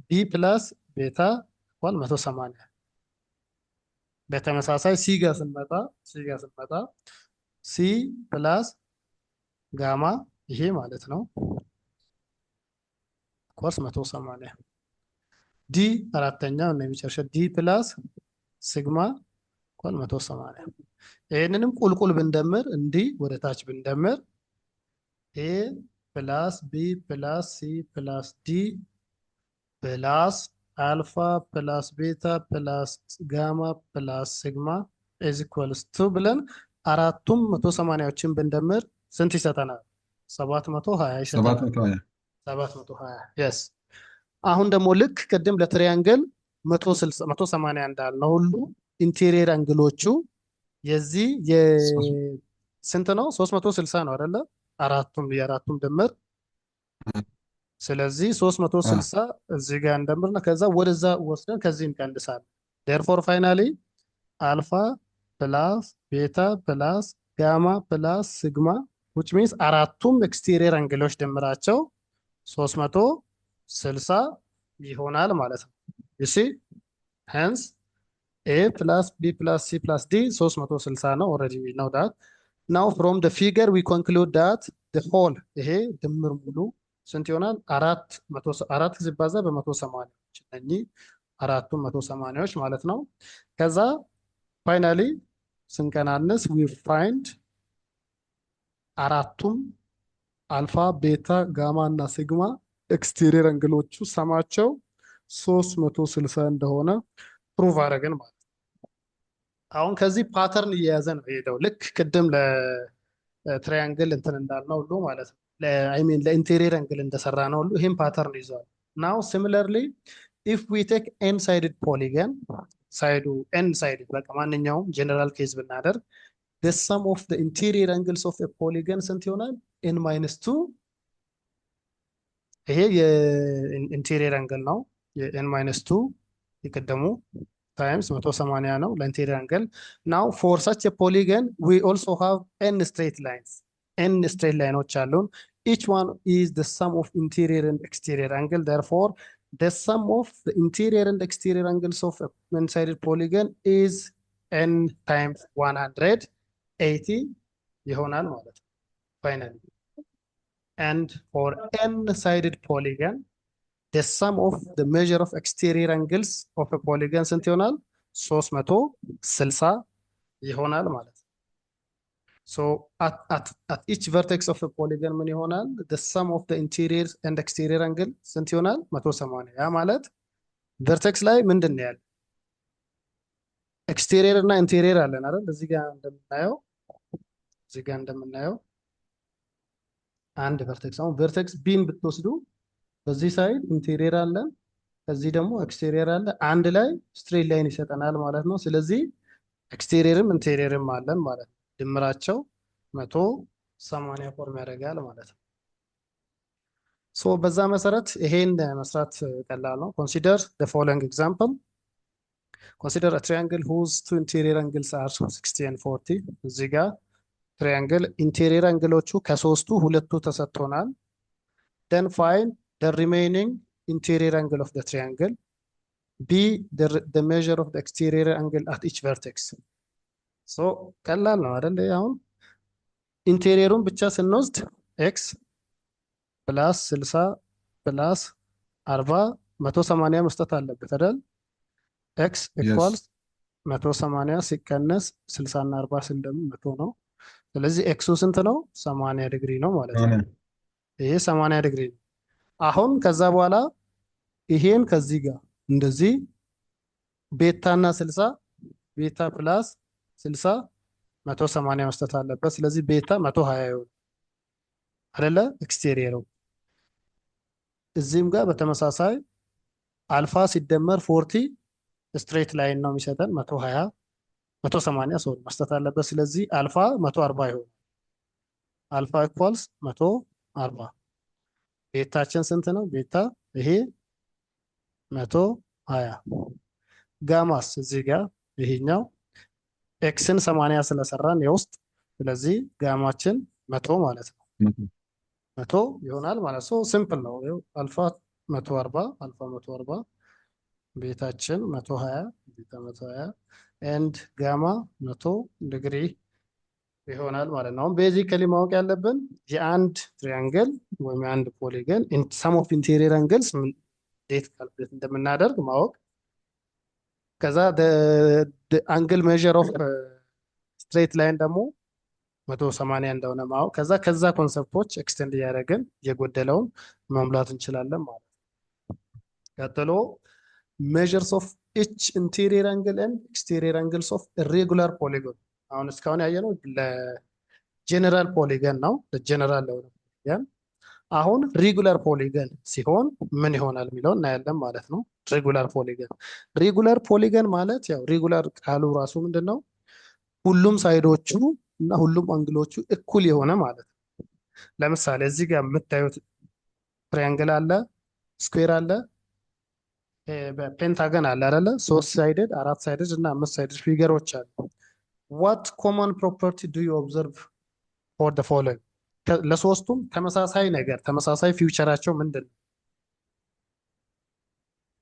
A: ቢ ፕላስ ቤታ እኳል 180። በተመሳሳይ ሲ ጋር ስንመጣ ሲ ፕላስ ጋማ ይሄ ማለት ነው ኮርስ 180። ዲ አራተኛው እና የመጨረሻ ዲ ፕላስ ሲግማ እኳል 180። ይህንንም ቁልቁል ብንደምር እንዲህ ወደ ታች ብንደምር ኤ ፕላስ ቢ ፕላስ ሲ ፕላስ ዲ ፕላስ አልፋ ፕላስ ቤታ ፕላስ ጋማ ፕላስ ሲግማ ኢዝ ኢኳልስ ቱ ብለን አራቱም 180ዎችን ብንደምር ስንት ይሰጠናል? 720 ይሰጠናል። 720 የስ። አሁን ደግሞ ልክ ቅድም ለትሪያንግል 180 እንዳልነው ሁሉ ኢንቴሪየር አንግሎቹ የዚህ ስንት ነው? 360 ነው አይደለ? የአራቱም ድምር። ስለዚህ 360 እዚህ ጋር እንደምርና ከዛ ወደዛ ወስደን ከዚህ እንቀንሳለን። ዴርፎር ፋይናሊ አልፋ ፕላስ ቤታ ፕላስ ጋማ ፕላስ ሲግማ which means አራቱም ኤክስቴሪየር አንግሎች ድምራቸው 360 ይሆናል ማለት ነው። you see hence a plus b plus c plus d 360 ነው። already we know that. now from the figure we conclude that the whole ይሄ ድምር ሙሉ ስንት ይሆናል? አራት ሲባዛ በ180 እነኚህ አራቱም 180ዎች ማለት ነው። ከዛ ፋይናሊ ስንቀናንስ we find አራቱም አልፋ ቤታ ጋማ እና ሲግማ ኤክስቴሪየር አንግሎቹ ሰማቸው 360 እንደሆነ ፕሩቭ አደረግን ማለት ነው። አሁን ከዚህ ፓተርን እየያዘ ነው ሄደው ልክ ቅድም ለትራያንግል እንትን እንዳልነው ሁሉ ማለት ነው። ሚን ለኢንቴሪየር አንግል እንደሰራ ነው ሁሉ ይህም ፓተርን ይዘዋል። ናው ሲሚለርሊ ኢፍ ዊ ቴክ ኤን ሳይድድ ፖሊገን ሳይዱ ኤን ሳይድድ በቃ ማንኛውም ጀነራል ኬዝ ብናደርግ the sum of the interior angles of a polygon ስንት ይሆናል? ኤን ማይነስ ቱ ይሄ የኢንቴሪየር አንግል ነው። የኤን ማይነስ ቱ የቀደሙ ታይምስ 180 ነው ለኢንቴሪየር አንግል። ናው ፎር ሰች ፖሊገን ዊ ኦልሶ ሃቭ ኤን ስትሬት ላይንስ ኤን ስትሬት ላይኖች አሉን። ኢች ዋን ኢዝ the sum of interior and exterior angle. Therefore, the sum of the interior and exterior angles of a one-sided polygon is n times 180 ይሆናል ማለት ነው finally. And for n-sided polygon, the sum of the measure of exterior angles of a polygon ስንት ይሆናል? 360 ይሆናል ማለት ነው። So at each vertex of a polygon ምን ይሆናል? The sum of the interior and exterior angle ስንት ይሆናል? 180። ያ ማለት ቨርቴክስ ላይ ምንድን ነው ያለ? ኤክስቴሪየር እና ኢንቴሪየር አለን አይደል? እዚህ ጋር እንደምናየው አንድ ቨርቴክስ። አሁን ቨርቴክስ ቢን ብትወስዱ በዚህ ሳይድ ኢንቴሪየር አለን፣ ከዚህ ደግሞ ኤክስቴሪየር አለ። አንድ ላይ ስትሬት ላይን ይሰጠናል ማለት ነው። ስለዚህ ኤክስቴሪየርም ኢንቴሪየርም አለን ማለት ነው። ድምራቸው 180 ፎርም ያደርጋል ማለት ነው። ሶ በዛ መሰረት ይሄን መስራት ቀላል ነው። ኮንሲደር the following example. Consider a triangle whose two interior angles are 60 and 40. እዚህ ጋር ትሪያንግል ኢንቴሪየር አንግሎቹ ከሶስቱ ሁለቱ ተሰጥቶናል። then find the remaining interior angle of the triangle. B, the measure of the exterior angle at each vertex. ሶ ቀላል ነው አይደል? አሁን ኢንቴሪየሩን ብቻ ስንወስድ ኤክስ ፕላስ 60 ፕላስ 40 180 መስጠት አለበት አይደል? ኤክስ ኢኳልስ 180 ሲቀነስ 60 እና 40 ስል ደግሞ 100 ነው። ስለዚህ ኤክሱ ስንት ነው? 80 ዲግሪ ነው ማለት ነው። ይሄ 80 ዲግሪ ነው። አሁን ከዛ በኋላ ይሄን ከዚህ ጋር እንደዚህ ቤታ እና 60 ቤታ ፕላስ 60 180 መስጠት አለበት። ስለዚህ ቤታ 120 ይሆናል አይደለ? ኤክስቴሪየሩ እዚህም ጋር በተመሳሳይ አልፋ ሲደመር 40 ስትሬት ላይን ነው የሚሰጠን 180 ሶሪ መስጠት አለበት። ስለዚህ አልፋ 140 ይሆናል። አልፋ ኢኳልስ 140። ቤታችን ስንት ነው? ቤታ ይሄ 120። ጋማስ እዚህ ጋር ይሄኛው ኤክስን 80 ስለሰራን የውስጥ ስለዚህ ጋማችን 100 ማለት ነው። 100 ይሆናል ማለት ነው። ሲምፕል ነው። አልፋ 140 አልፋ 140 ቤታችን 120 ቤታ 120 ኤንድ ጋማ 100 ዲግሪ ይሆናል ማለት ነው። አሁን ቤዚካሊ ማወቅ ያለብን የአንድ ትሪያንግል ወይም የአንድ ፖሊገን ሰም ኦፍ ኢንቴሪየር አንግልስ እንዴት ካልኩሌት እንደምናደርግ ማወቅ፣ ከዛ አንግል ሜዥር ኦፍ ስትሬት ላይን ደግሞ 180 እንደሆነ ማወቅ፣ ከዛ ኮንሰፕቶች ኤክስቴንድ እያደረግን የጎደለውን መሙላት እንችላለን ማለት ነው። ቀጥሎ measures of each interior angle and exterior angles of irregular polygon። አሁን እስካሁን ያየነው ለጀነራል ፖሊገን ነው፣ ለጀነራል ለሆነ ፖሊገን። አሁን ሪጉላር ፖሊገን ሲሆን ምን ይሆናል የሚለው እናያለን ማለት ነው። ሪጉላር ፖሊገን ማለት ያው ሪጉላር ቃሉ ራሱ ምንድነው? ሁሉም ሳይዶቹ እና ሁሉም አንግሎቹ እኩል የሆነ ማለት ነው። ለምሳሌ እዚህ ጋር የምታዩት ትሪያንግል አለ፣ ስኩዌር አለ፣ ፔንታገን አለ አይደለ? 3 ሳይድድ 4 ሳይድድ እና 5 ሳይድድ ፊገሮች አሉ። what common property do you observe for the following? ለሶስቱም ተመሳሳይ ነገር ተመሳሳይ ፊውቸራቸው ምንድን ነው?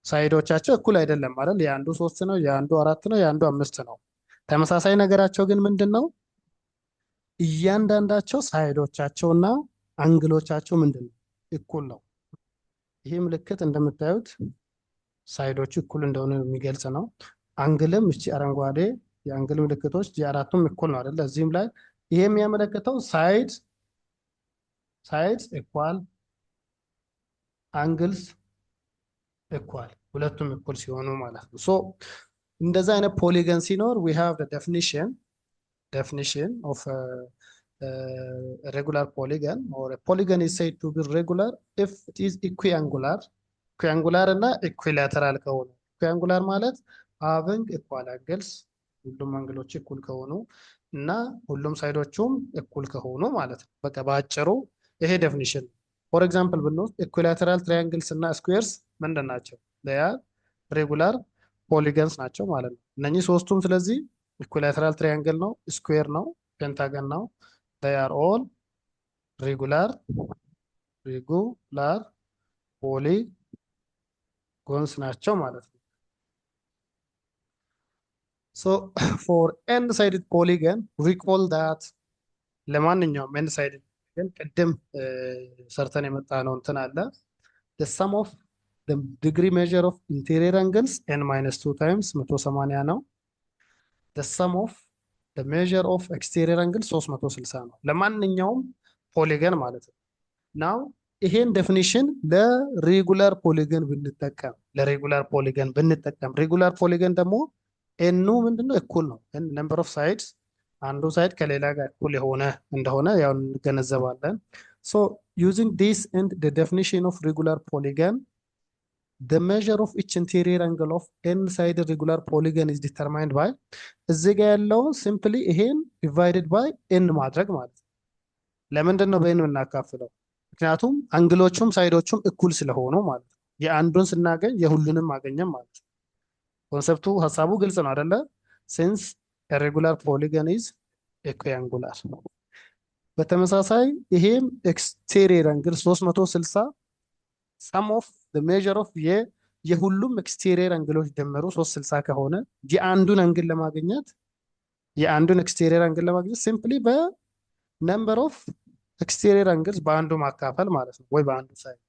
A: ሳይዶቻቸው እኩል አይደለም አይደል? የአንዱ 3 ነው፣ የአንዱ 4 ነው፣ የአንዱ 5 ነው። ተመሳሳይ ነገራቸው ግን ምንድን ነው? እያንዳንዳቸው ሳይዶቻቸውና አንግሎቻቸው ምንድን ነው? እኩል ነው። ይህ ምልክት እንደምታዩት ሳይዶቹ እኩል እንደሆነ የሚገልጽ ነው። አንግልም እቺ አረንጓዴ የአንግል ምልክቶች የአራቱም እኩል ነው አይደለ? እዚህም ላይ ይሄ የሚያመለክተው ሳይድ ኢኳል አንግልስ ኢኳል ሁለቱም እኩል ሲሆኑ ማለት ነው። ሶ እንደዛ አይነት ፖሊገን ሲኖር we have the definition of a regular polygon, or a polygon is said to be regular if it is equiangular እና ኢኩላተራል ከሆኑ። ኢኩያንጉላር ማለት having equal angles ሁሉም አንግሎች እኩል ከሆኑ እና ሁሉም ሳይዶቹም እኩል ከሆኑ ማለት ነው። በቃ በአጭሩ ይሄ ዴፊኒሽን። ፎር ኤግዛምፕል ብንወስድ ኢኩላተራል ትራያንግልስ እና ስኩዌርስ ምንድን ናቸው? ሬጉላር ፖሊገንስ ናቸው ማለት ነው እነኚህ ሶስቱም። ስለዚህ ኢኩላተራል ትራያንግል ነው፣ ስኩዌር ነው፣ ፔንታገን ነው። they are all ሬጉላር ፖሊጎንስ ናቸው ማለት ነው። ሶ ፎር ኤንድ ሳይድድ ፖሊገን ሪኮል ዳት ለማንኛውም ኤንድ ሳይድድ ግን ቅድም ሰርተን የመጣ ነው እንትን አለ the sum of the degree measure of interior angles n minus 2 times 180 ነው። the sum of the measure of exterior angle 360 ነው ለማንኛውም ፖሊገን ማለት ነው። ናው ይሄን ዴፊኒሽን ለሬጉላር ፖሊገን ብንጠቀም ሬጉላር ፖሊገን ደግሞ ኤኑ ምንድነው እኩል ነው ነምበር ኦፍ ሳይድስ አንዱ ሳይድ ከሌላ ጋር እኩል የሆነ እንደሆነ ያው እንገነዘባለን። ሶ ዩዚንግ ዲስ ኤንድ the definition of regular polygon the measure of each interior angle of n sided regular polygon is determined by እዚህ ጋር ያለውን ሲምፕሊ ይሄን divided by n ማድረግ ማለት ነው። ለምንድን ነው በn የምናካፍለው? ምክንያቱም አንግሎቹም ሳይዶቹም እኩል ስለሆኑ ማለት ነው። የአንዱን ስናገኝ የሁሉንም አገኘም ማለት ነው። ኮንሰፕቱ ሀሳቡ ግልጽ ነው አይደለ? since a regular polygon is equiangular በተመሳሳይ ይሄም ኤክስቴሪየር አንግል 360 sum of the measure of የሁሉም ኤክስቴሪየር አንግሎች ደመሩ 360 ከሆነ የአንዱን ኤክስቴሪየር አንግል ለማግኘት ሲምፕሊ በነምበር ኦፍ ኤክስቴሪየር አንግልስ በአንዱ ማካፈል ማለት ነው። ወይ በአንዱ ሳይድ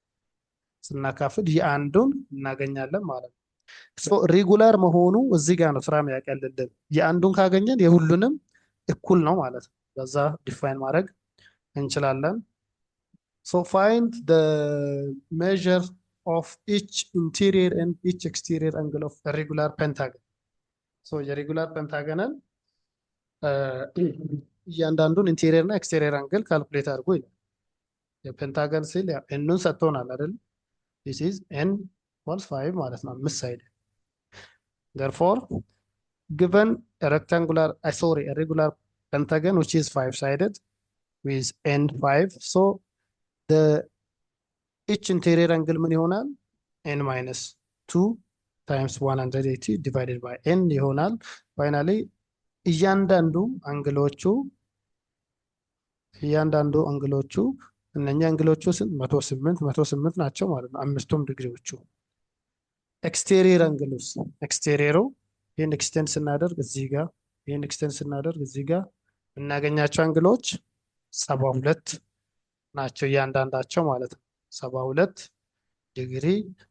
A: ስናካፍል የአንዱን እናገኛለን ማለት ነው። ሶ ሬጉላር መሆኑ እዚህ ጋር ነው ስራ የሚያቀልልን። የአንዱን ካገኘን የሁሉንም እኩል ነው ማለት ነው። በዛ ዲፋይን ማድረግ እንችላለን። So find the measure of each interior and each exterior angle of a regular pentagon. So የሬጉላር ፔንታገንን እያንዳንዱን ኢንቴሪየር እና ኤክስቴሪየር አንግል ካልኩሌት አድርጎ ይላል። የፔንታገን ሲል ኤኑን ሰጥቶናል አይደል? this is n equals 5 ማለት ነው 5 ሳይድ። therefore given a regular pentagon which is 5 sided with n 5 so the each interior angle ምን ይሆናል? n minus 2 times 180 divided by n ይሆናል። finally እያንዳንዱ አንግሎቹ እነኛ አንግሎቹ ስንት 108 ናቸው ማለት ነው። አምስቱም ዲግሪዎቹ ኤክስቴሪየር አንግልስ ኤክስቴሪየሩ ይሄን ኤክስቴንድ ስናደርግ እዚህ ጋር እናገኛቸው አንግሎች 72 ናቸው እያንዳንዳቸው ማለት ነው። 72 ዲግሪ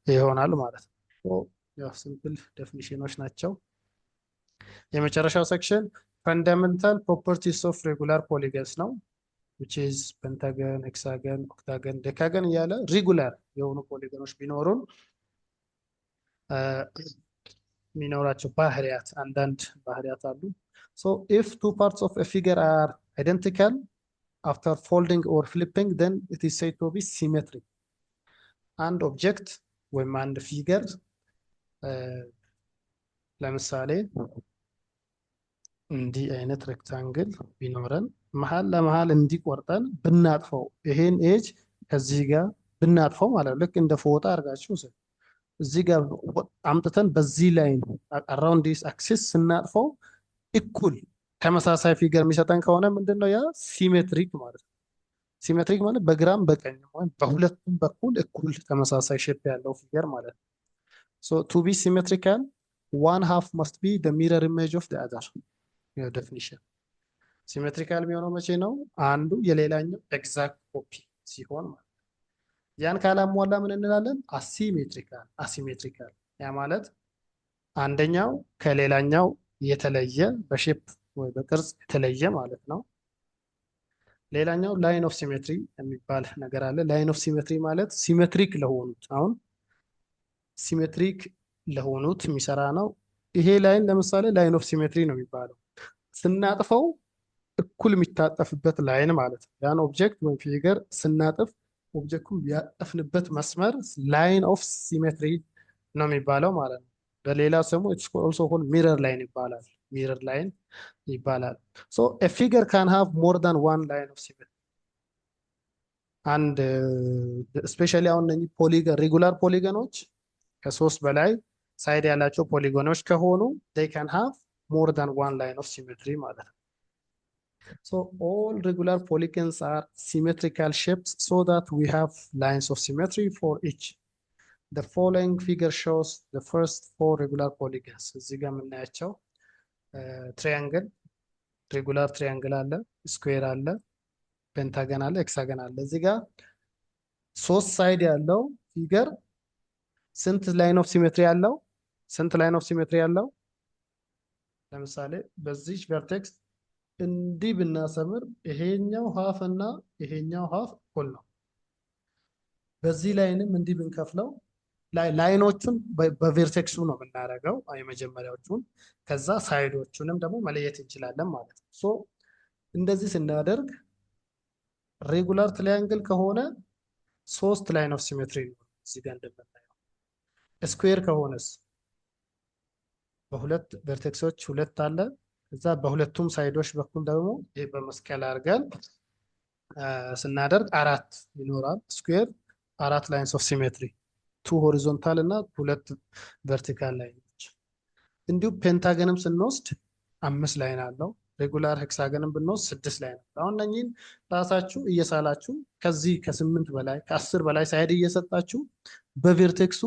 A: ይሆናል ማለት ነው። ያው ሲምፕል ዴፊኒሽኖች ናቸው። የመጨረሻው ሴክሽን ፈንዳሜንታል ፕሮፐርቲስ ኦፍ ሬጉላር ፖሊገንስ ነው which is pentagon, hexagon, octagon, decagon እያለ ሬጉላር የሆኑ ፖሊገኖች ቢኖሩን የሚኖራቸው አንዳንድ ባህሪያት አሉ። so if two parts of a figure are identical after folding or flipping then it is said to be symmetric. አንድ ኦብጀክት ወይም አንድ ፊገር ለምሳሌ እንዲህ አይነት ሬክታንግል ቢኖረን መሃል ለመሃል እንዲቆርጠን ብናጥፈው ይሄን ኤጅ ከዚህ ጋር ብናጥፈው ማለት ልክ እንደ ፎጣ አድርጋችሁ እዚህ ጋር አምጥተን በዚህ ላይን አራውንድ ዲስ አክሲስ ስናጥፈው እኩል ተመሳሳይ ፊገር የሚሰጠን ከሆነ ምንድነው ያ ሲሜትሪክ ማለት ነው። ሲሜትሪክ ማለት በግራም በቀኝም ወይም በሁለቱም በኩል እኩል ተመሳሳይ ሼፕ ያለው ፊገር ማለት ነው። so to be symmetrical one half must be the mirror image of the other. your definition ሲሜትሪካል የሚሆነው መቼ ነው? አንዱ የሌላኛው ኤግዛክት ኮፒ ሲሆን ማለት ያን ካላሟላ ምን እንላለን? አሲሜትሪካል ያ ማለት አንደኛው ከሌላኛው የተለየ በሼፕ ወይ በቅርጽ የተለየ ማለት ነው። ሌላኛው ላይን ኦፍ ሲሜትሪ የሚባል ነገር አለ። ላይን ኦፍ ሲሜትሪ ማለት ሲሜትሪክ ለሆኑት የሚሰራ ነው። ይሄ ላይን ለምሳሌ ላይን ኦፍ ሲሜትሪ ነው የሚባለው። ስናጥፈው እኩል የሚታጠፍበት ላይን ማለት ነው። ያን ኦብጀክት ወይ ፊገር ስናጥፍ ኦብጀክቱን ያጠፍንበት መስመር ላይን ኦፍ ሲሜትሪ ነው የሚባለው ማለት ነው። በሌላ ስሙ ኢትስ ኦልሶ ኮልድ ሚረር ላይን ይባላል። so a figure can have more than one line of symmetry አንድ ስፔሻሊ አሁን እነኚህ ፖሊገን ሬጉላር ፖሊገኖች ከሶስት በላይ ሳይድ ያላቸው ፖሊጎኖች ከሆኑ they can have more than one line of symmetry ማለት ነው። So all regular polygons are symmetrical shapes so that we have lines of symmetry for each. The following figure shows the first four regular polygons. እዚህ ጋር የምናያቸው ትሪያንግል ሬጉላር ትሪያንግል አለ፣ ስኩዌር አለ፣ ፔንታገን አለ፣ ሄክሳገን አለ። እዚህ ጋር ሶስት ሳይድ ያለው ፊገር ስንት ላይን ኦፍ ሲሜትሪ ያለው? ስንት ላይን ኦፍ ሲሜትሪ ያለው? ለምሳሌ በዚህ ቨርቴክስ እንዲህ ብናሰምር ይሄኛው ሀፍ እና ይሄኛው ሀፍ እኩል ነው። በዚህ ላይንም እንዲህ ብንከፍለው ላይኖቹን በቨርቴክሱ ነው የምናደርገው የመጀመሪያዎቹን፣ ከዛ ሳይዶቹንም ደግሞ መለየት እንችላለን ማለት ነው። ሶ እንደዚህ ስናደርግ ሬጉላር ትሪያንግል ከሆነ ሶስት ላይን ኦፍ ሲሜትሪ ነው እዚህ ጋር እንደምናየው። ስኩዌር ከሆነስ በሁለት ቨርቴክሶች ሁለት አለ፣ እዛ በሁለቱም ሳይዶች በኩል ደግሞ ይሄ በመስቀል አድርገን ስናደርግ አራት ይኖራል። ስኩዌር አራት ላይንስ ኦፍ ሲሜትሪ፣ ቱ ሆሪዞንታል እና ሁለት ቨርቲካል ላይኖች። እንዲሁም ፔንታገንም ስንወስድ አምስት ላይን አለው። ሬጉላር ሄክሳገንም ብንወስድ ስድስት ላይን አለው። አሁን እነኚህን ራሳችሁ እየሳላችሁ ከዚህ ከስምንት በላይ ከአስር በላይ ሳይድ እየሰጣችሁ በቨርቴክሱ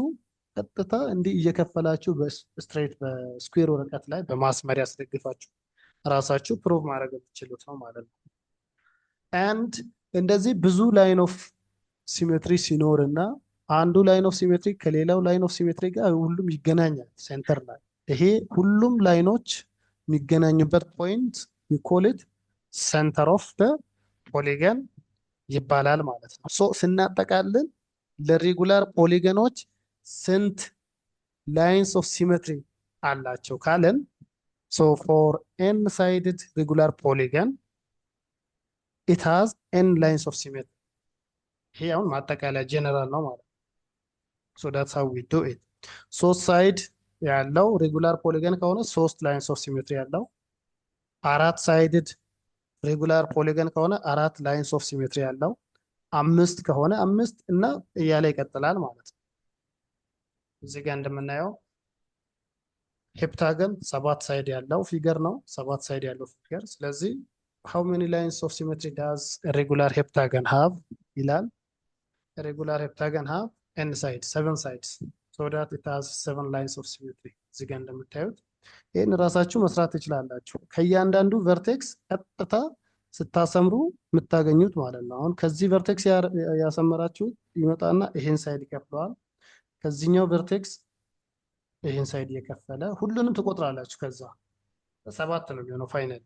A: ቀጥታ እንዲህ እየከፈላችሁ በስትሬት በስኩዌር ወረቀት ላይ በማስመር ያስደግፋችሁ ራሳችሁ ፕሩቭ ማድረግ የምትችሉት ነው ማለት ነው። አንድ እንደዚህ ብዙ ላይን ኦፍ ሲሜትሪ ሲኖር እና አንዱ ላይን ኦፍ ሲሜትሪ ከሌላው ላይን ኦፍ ሲሜትሪ ጋር ሁሉም ይገናኛል ሴንተር ላይ። ይሄ ሁሉም ላይኖች የሚገናኙበት ፖይንት ይኮልድ ሴንተር ኦፍ ደ ፖሊገን ይባላል ማለት ነው። ሶ ስናጠቃልል ለሬጉላር ፖሊገኖች ስንት ላይንስ ኦፍ ሲሜትሪ አላቸው ካለን ሶ ፎር ኤን ሳይድድ ሬጉላር ፖሊገን ኢት ሃዝ ኤን ላይንስ ኦፍ ሲሜትሪ። ይሄ አሁን ማጠቃለያ ጀነራል ነው ማለት ነው። ሶ ዳትስ ሃው ዊ ዱ ኢት። ሶስት ሳይድ ያለው ሬጉላር ፖሊገን ከሆነ ሶስት ላይንስ ኦፍ ሲሜትሪ ያለው፣ አራት ሳይድድ ሬጉላር ፖሊገን ከሆነ አራት ላይንስ ኦፍ ሲሜትሪ ያለው፣ አምስት ከሆነ አምስት እና እያለ ይቀጥላል ማለት ነው። እዚህ ጋር እንደምናየው ሄፕታገን ሰባት ሳይድ ያለው ፊገር ነው። ሰባት ሳይድ ያለው ፊገር። ስለዚህ how many lines of symmetry does a regular heptagon have ይላል። a regular heptagon have n sides, seven sides, so that it has seven lines of symmetry። እዚህ ጋር እንደምታዩት ይህን ራሳችሁ መስራት ትችላላችሁ። ከእያንዳንዱ ቨርቴክስ ቀጥታ ስታሰምሩ የምታገኙት ማለት ነው። አሁን ከዚህ ቨርቴክስ ያሰመራችሁት ይመጣና ይሄን ሳይድ ይከፍለዋል። ከዚህኛው ቨርቴክስ ይሄን ሳይድ እየከፈለ ሁሉንም ትቆጥራላችሁ። ከዛ ሰባት ነው የሚሆነው ፋይናል።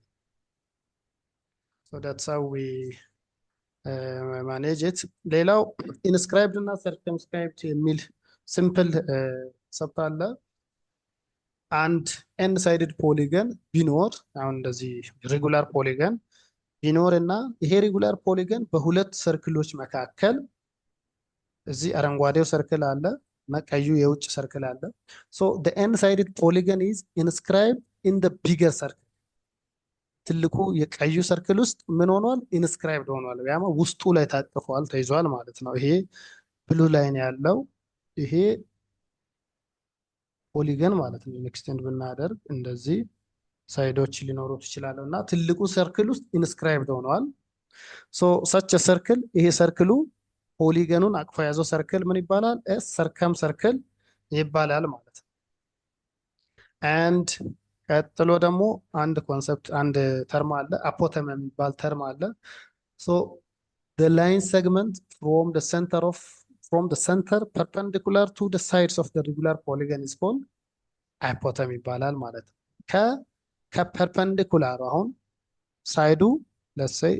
A: so that's how we manage it። ሌላው ኢንስክራይብድ እና ሰርከምስክራይብድ የሚል ሲምፕል ሰብት አለ። አንድ ኤን ሳይድድ ፖሊገን ቢኖር አሁን እንደዚህ ሬጉላር ፖሊገን ቢኖር እና ይሄ ሬጉላር ፖሊገን በሁለት ሰርክሎች መካከል እዚህ አረንጓዴው ሰርክል አለ እና ቀዩ የውጭ ሰርክል አለ። ሶ the n-sided polygon is inscribed in the bigger circle። ትልቁ የቀዩ ሰርክል ውስጥ ምን ሆኗል? ኢንስክራይብድ ሆኗል። ያማ ውስጡ ላይ ታቅፏል፣ ተይዟል ማለት ነው። ይሄ ብሉ ላይን ያለው ይሄ ፖሊገን ማለት ነው። ኤክስቴንድ ብናደርግ እንደዚህ ሳይዶች ሊኖሩት ይችላሉ እና ትልቁ ሰርክል ውስጥ ኢንስክራይብድ ሆኗል። ሶ ሰች ሰርክል ይሄ ሰርክሉ ፖሊገኑን አቅፎ የያዘው ሰርክል ምን ይባላል? ሰርከም ሰርክል ይባላል ማለት ነው። አንድ ቀጥሎ ደግሞ አንድ ኮንሰፕት አንድ ተርም አለ፣ አፖተም የሚባል ተርም አለ። ሶ the line segment from the center perpendicular to the sides of the regular polygon is called አፖተም ይባላል ማለት ነው። ከፐርፐንዲኩላር አሁን ሳይዱ ለሰይ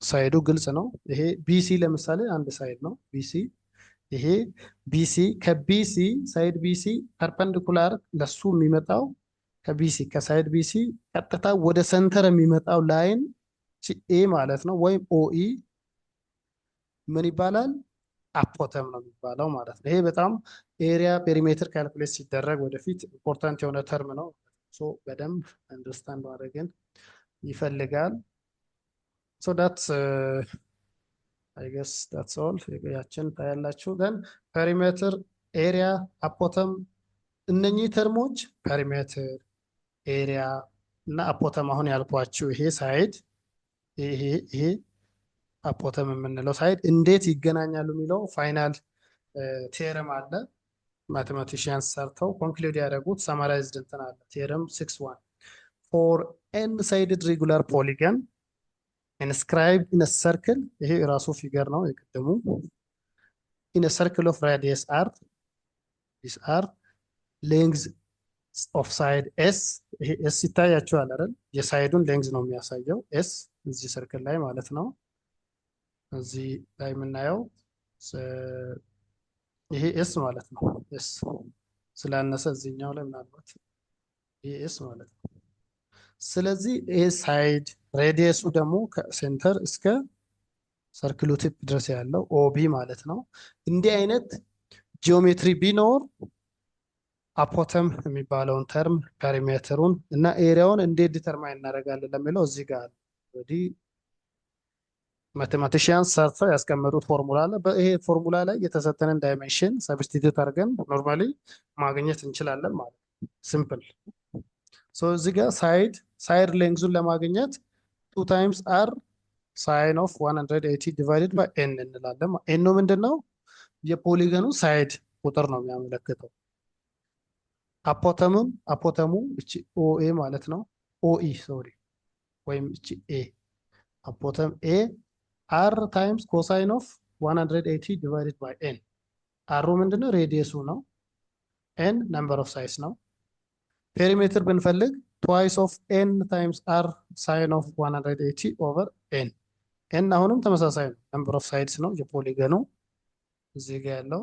A: ሳይዱ ግልጽ ነው። ይሄ ቢሲ ለምሳሌ አንድ ሳይድ ነው ቢሲ። ይሄ ቢሲ ከቢሲ ሳይድ ቢሲ ፐርፐንዲኩላር ለሱ የሚመጣው ከቢሲ ከሳይድ ቢሲ ቀጥታ ወደ ሰንተር የሚመጣው ላይን ኤ ማለት ነው፣ ወይም ኦኢ ምን ይባላል? አፖተም ነው የሚባለው ማለት ነው። ይሄ በጣም ኤሪያ ፔሪሜትር ካልኩሌት ሲደረግ ወደፊት ኢምፖርታንት የሆነ ተርም ነው። ሶ በደንብ አንደርስታንድ ማድረግን ይፈልጋል። ሶ ዳት አይ ገስ ዳትስ ኦል ያችን ታያላችሁ። ደን ፐሪሜትር፣ ኤሪያ፣ አፖተም እነኚህ ተርሞች ፐሪሜትር፣ ኤሪያ እና አፖተም አሁን ያልኳችሁ ይሄ ሳይድ ይሄ አፖተም የምንለው ሳይድ እንዴት ይገናኛሉ የሚለው ፋይናል ቴረም አለ። ማቴማቲሽያንስ ሰርተው ኮንክሉድ ያደረጉት ሰማራይዝድ እንትን አለ። ቴረም 6-1 ፎር ኤን ሳይድድ ሬጉላር ፖሊገን ኢንስክራይብድ ኢን ሰርክል ይሄ ራሱ ፊገር ነው የቅድሙ ኢን ሰርክል ኦፍ ራዲየስ አር ዲስ አር ሌንግዝ ኦፍ ሳይድ ኤስ ይሄ ኤስ ይታያችኋል አይደል? የሳይዱን ሌንግዝ ነው የሚያሳየው ኤስ እዚህ ሰርክል ላይ ማለት ነው። እዚህ ላይ የምናየው ይሄ ኤስ ማለት ነው። ኤስ ስላነሰ እዚህኛው ላይ ምናልባት ይሄ ኤስ ማለት ነው። ስለዚህ ይሄ ሳይድ ሬዲየሱ ደግሞ ከሴንተር እስከ ሰርክሉ ቲፕ ድረስ ያለው ኦቢ ማለት ነው። እንዲህ አይነት ጂኦሜትሪ ቢኖር አፖተም የሚባለውን ተርም ፐሪሜትሩን እና ኤሪያውን እንዴት ዲተርማይን እናደርጋለን ለሚለው እዚህ ጋር እንግዲህ ማቴማቲሽያንስ ሰርተው ያስቀመጡት ፎርሙላ አለ። ይሄ ፎርሙላ ላይ የተሰጠንን ዳይሜንሽን ሰብስቲቱት አድርገን ኖርማሊ ማግኘት እንችላለን ማለት ነው። ሲምፕል ሶ እዚህ ጋር ሳይድ ሌንግዙን ለማግኘት 2 ታይምስ አር ሳይን ኦፍ 180 ዲቫይድድ ባይ ኤን እንላለን። ኤን ነው ምንድነው? የፖሊገኑ ሳይድ ቁጥር ነው የሚያመለክተው። አፖተሙ እቺ ኦኤ ማለት ነው። ኦኢ ሶሪ ወይም እቺ ኤ አፖተም ኤ አር ታይምስ ኮሳይን ኦፍ 180 ዲቫይድድ ባይ ኤን። አሩ ምንድነው? ሬዲየሱ ነው። ኤን ነምበር ኦፍ ሳይድስ ነው። ፔሪሜትር ብንፈልግ ትዋይስ ኦፍ ኤን ታይምስ አር ሳይን ኦፍ 180 ኦቨር ኤን። ኤን አሁንም ተመሳሳይ ነው፣ ነምበር ኦፍ ሳይድስ ነው የፖሊገኑ እዚህ ጋር ያለው።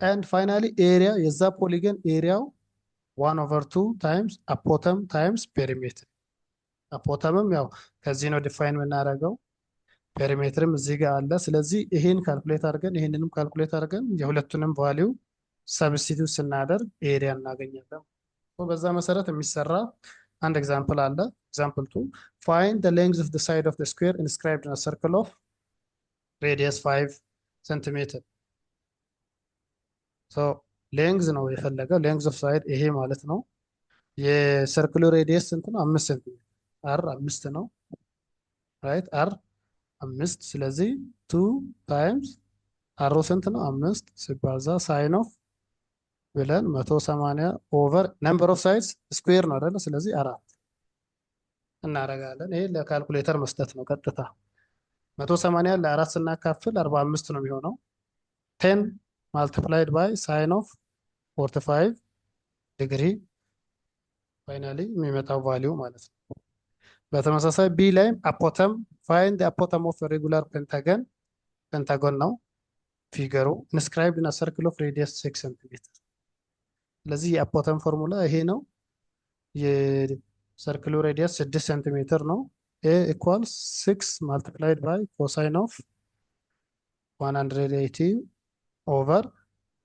A: ኤንድ ፋይናሊ ኤሪያ የዛ ፖሊገን ኤሪያው 1/2 ታይምስ አፖተም ታይምስ ፔሪሜትር። አፖተምም ያው ከዚህ ነው ዲፋይን የምናደርገው፣ ፔሪሜትርም እዚህ ጋር አለ። ስለዚህ ይሄን ካልኩሌት አድርገን ይሄንንም ካልኩሌት አድርገን የሁለቱንም ቫሊዩ ሰብስቲቱት ስናደርግ ኤሪያ እናገኛለን። በዛ መሰረት የሚሰራ አንድ ኤግዛምፕል አለ። ኤግዛምፕል 2 ፋይንድ ዘ ሌንግዝ ኦፍ ዘ ሳይድ ኦፍ ዘ ስኩዌር ኢንስክራይብድ ኢን አ ሰርክል ኦፍ ሬዲየስ 5 ሴንቲሜትር። ሶ ሌንግዝ ነው የፈለገው። ሌንግዝ ኦፍ ሳይድ ይሄ ማለት ነው። የሰርክሉ ሬዲየስ ስንት ነው? 5 ሴንቲሜትር። አር 5 ነው ራይት? አር 5። ስለዚህ 2 ታይምስ አሮ ስንት ነው? 5 ሲባዛ ሳይን ኦፍ ብለን 180 ኦቨር ነምበር ኦፍ ሳይድስ ስኩዌር ነው አይደለ? ስለዚህ 4 እናደርጋለን። ይሄ ለካልኩሌተር መስጠት ነው ቀጥታ። 180 ለ4 ስናካፍል 45 ነው የሚሆነው። 10 ማልቲፕላይድ ባይ ሳይን ኦፍ 45 ዲግሪ ፋይናሊ የሚመጣው ቫሊዩ ማለት ነው። በተመሳሳይ ቢ ላይም አፖተም ፋይንድ አፖተም ኦፍ ሬጉላር ፔንታጎን ነው ፊገሩ ኢንስክራይብድ ኢን አ ሰርክል ኦፍ ሬዲየስ 6 ሴንቲሜትር። ስለዚህ የአፖተም ፎርሙላ ይሄ ነው። የሰርክሉ ሬዲየስ 6 ሴንቲሜትር ነው። ኤ ኢኳልስ 6 ማልቲፕላይድ ባይ ኮሳይን ኦፍ 180 ኦቨር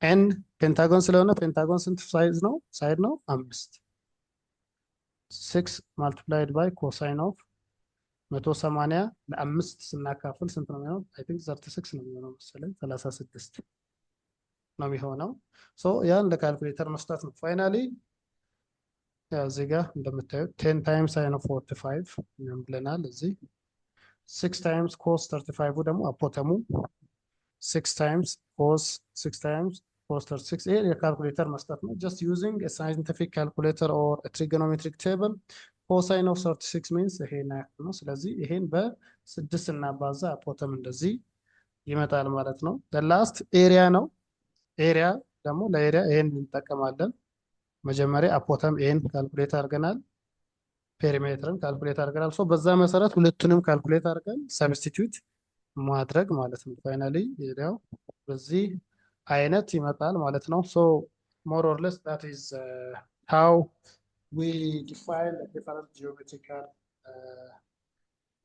A: ኤን ፔንታጎን ስለሆነ ፔንታጎን ስንት ሳይዝ ነው? ሳይድ ነው 5። 6 ማልቲፕላይድ ባይ ኮሳይን ኦፍ 180 ለ5 ስናካፍል ስንት ነው የሚሆነው? አይ ቲንክ 36 ነው የሚሆነው መሰለኝ። 36 ነው የሚሆነው። ሶ ያን ለካልኩሌተር መስጠት ነው። ፋይናሊ እዚህ ጋር እንደምታዩት 10 ታይምስ ሳይን ኦፍ 45 ምን ብለናል? እዚህ 6 ታይምስ ኮስ 35 ደግሞ አፖተሙ 6 ታይምስ ኮስ 6 ታይምስ ኮስ 36 ይሄ የካልኩሌተር መስጠት ነው። ጀስት ዩዚንግ a scientific calculator or a trigonometric table ኮሳይን ኦፍ 36 ሚንስ ይሄን ያክል ነው። ስለዚህ ይሄን በ6 እናባዛ አፖተም እንደዚህ ይመጣል ማለት ነው። ላስት ኤሪያ ነው። ኤሪያ ደግሞ ለኤሪያ ይሄን እንጠቀማለን። መጀመሪያ አፖተም ይሄን ካልኩሌት አድርገናል፣ ፔሪሜትርን ካልኩሌት አድርገናል። ሶ በዛ መሰረት ሁለቱንም ካልኩሌት አድርገን ሰብስቲቱት ማድረግ ማለት ነው። ፋይናሊ ኤሪያው በዚህ አይነት ይመጣል ማለት ነው። ሶ ሞር ኦር ሌስ ዳት ኢዝ ሃው ዊ ዲፋይን ዲፈረንት ጂኦሜትሪካል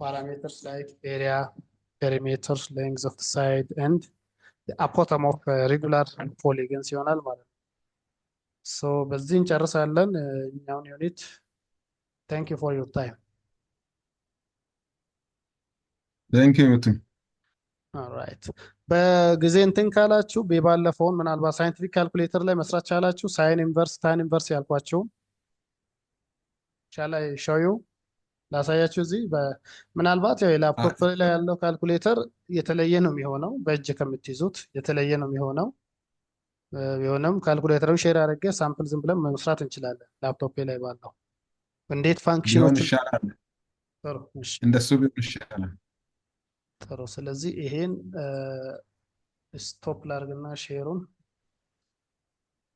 A: parameters like area, perimeters, lengths of the side, and the apotem of regular polygons ይሆናል ማለት ነው። ሶ በዚህ እንጨርሳለን እኛውን ዩኒት። Thank you for your time.
B: Thank you.
A: ኦልራይት በጊዜ እንትን ካላችሁ ባለፈውን ምናልባት ሳይንቲፊክ ካልኩሌተር ላይ መስራት ቻላችሁ። ሳይን ኢንቨርስ ታን ኢንቨርስ ያልኳችሁ ሻላይ ሾዩ ላሳያችሁ እዚህ ምናልባት ያው
B: አ-
A: የላፕቶፕ ላይ ያለው ካልኩሌተር የተለየ ነው የሚሆነው፣ በእጅ ከምትይዙት የተለየ ነው የሚሆነው። ቢሆንም ካልኩሌተሩን ሼር አድርጌ ሳምፕል ዝም ብለን መስራት እንችላለን። ላፕቶፕ ላይ ባለው እንዴት
B: ቢሆን
A: ፋንክሽኖችን
B: ይሻላል።
A: ጥሩ እሺ
B: እንደሱ ቢሆን ይሻላል።
A: ጥሩ። ስለዚህ ይሄን ስቶፕ ላርግና ሼሩን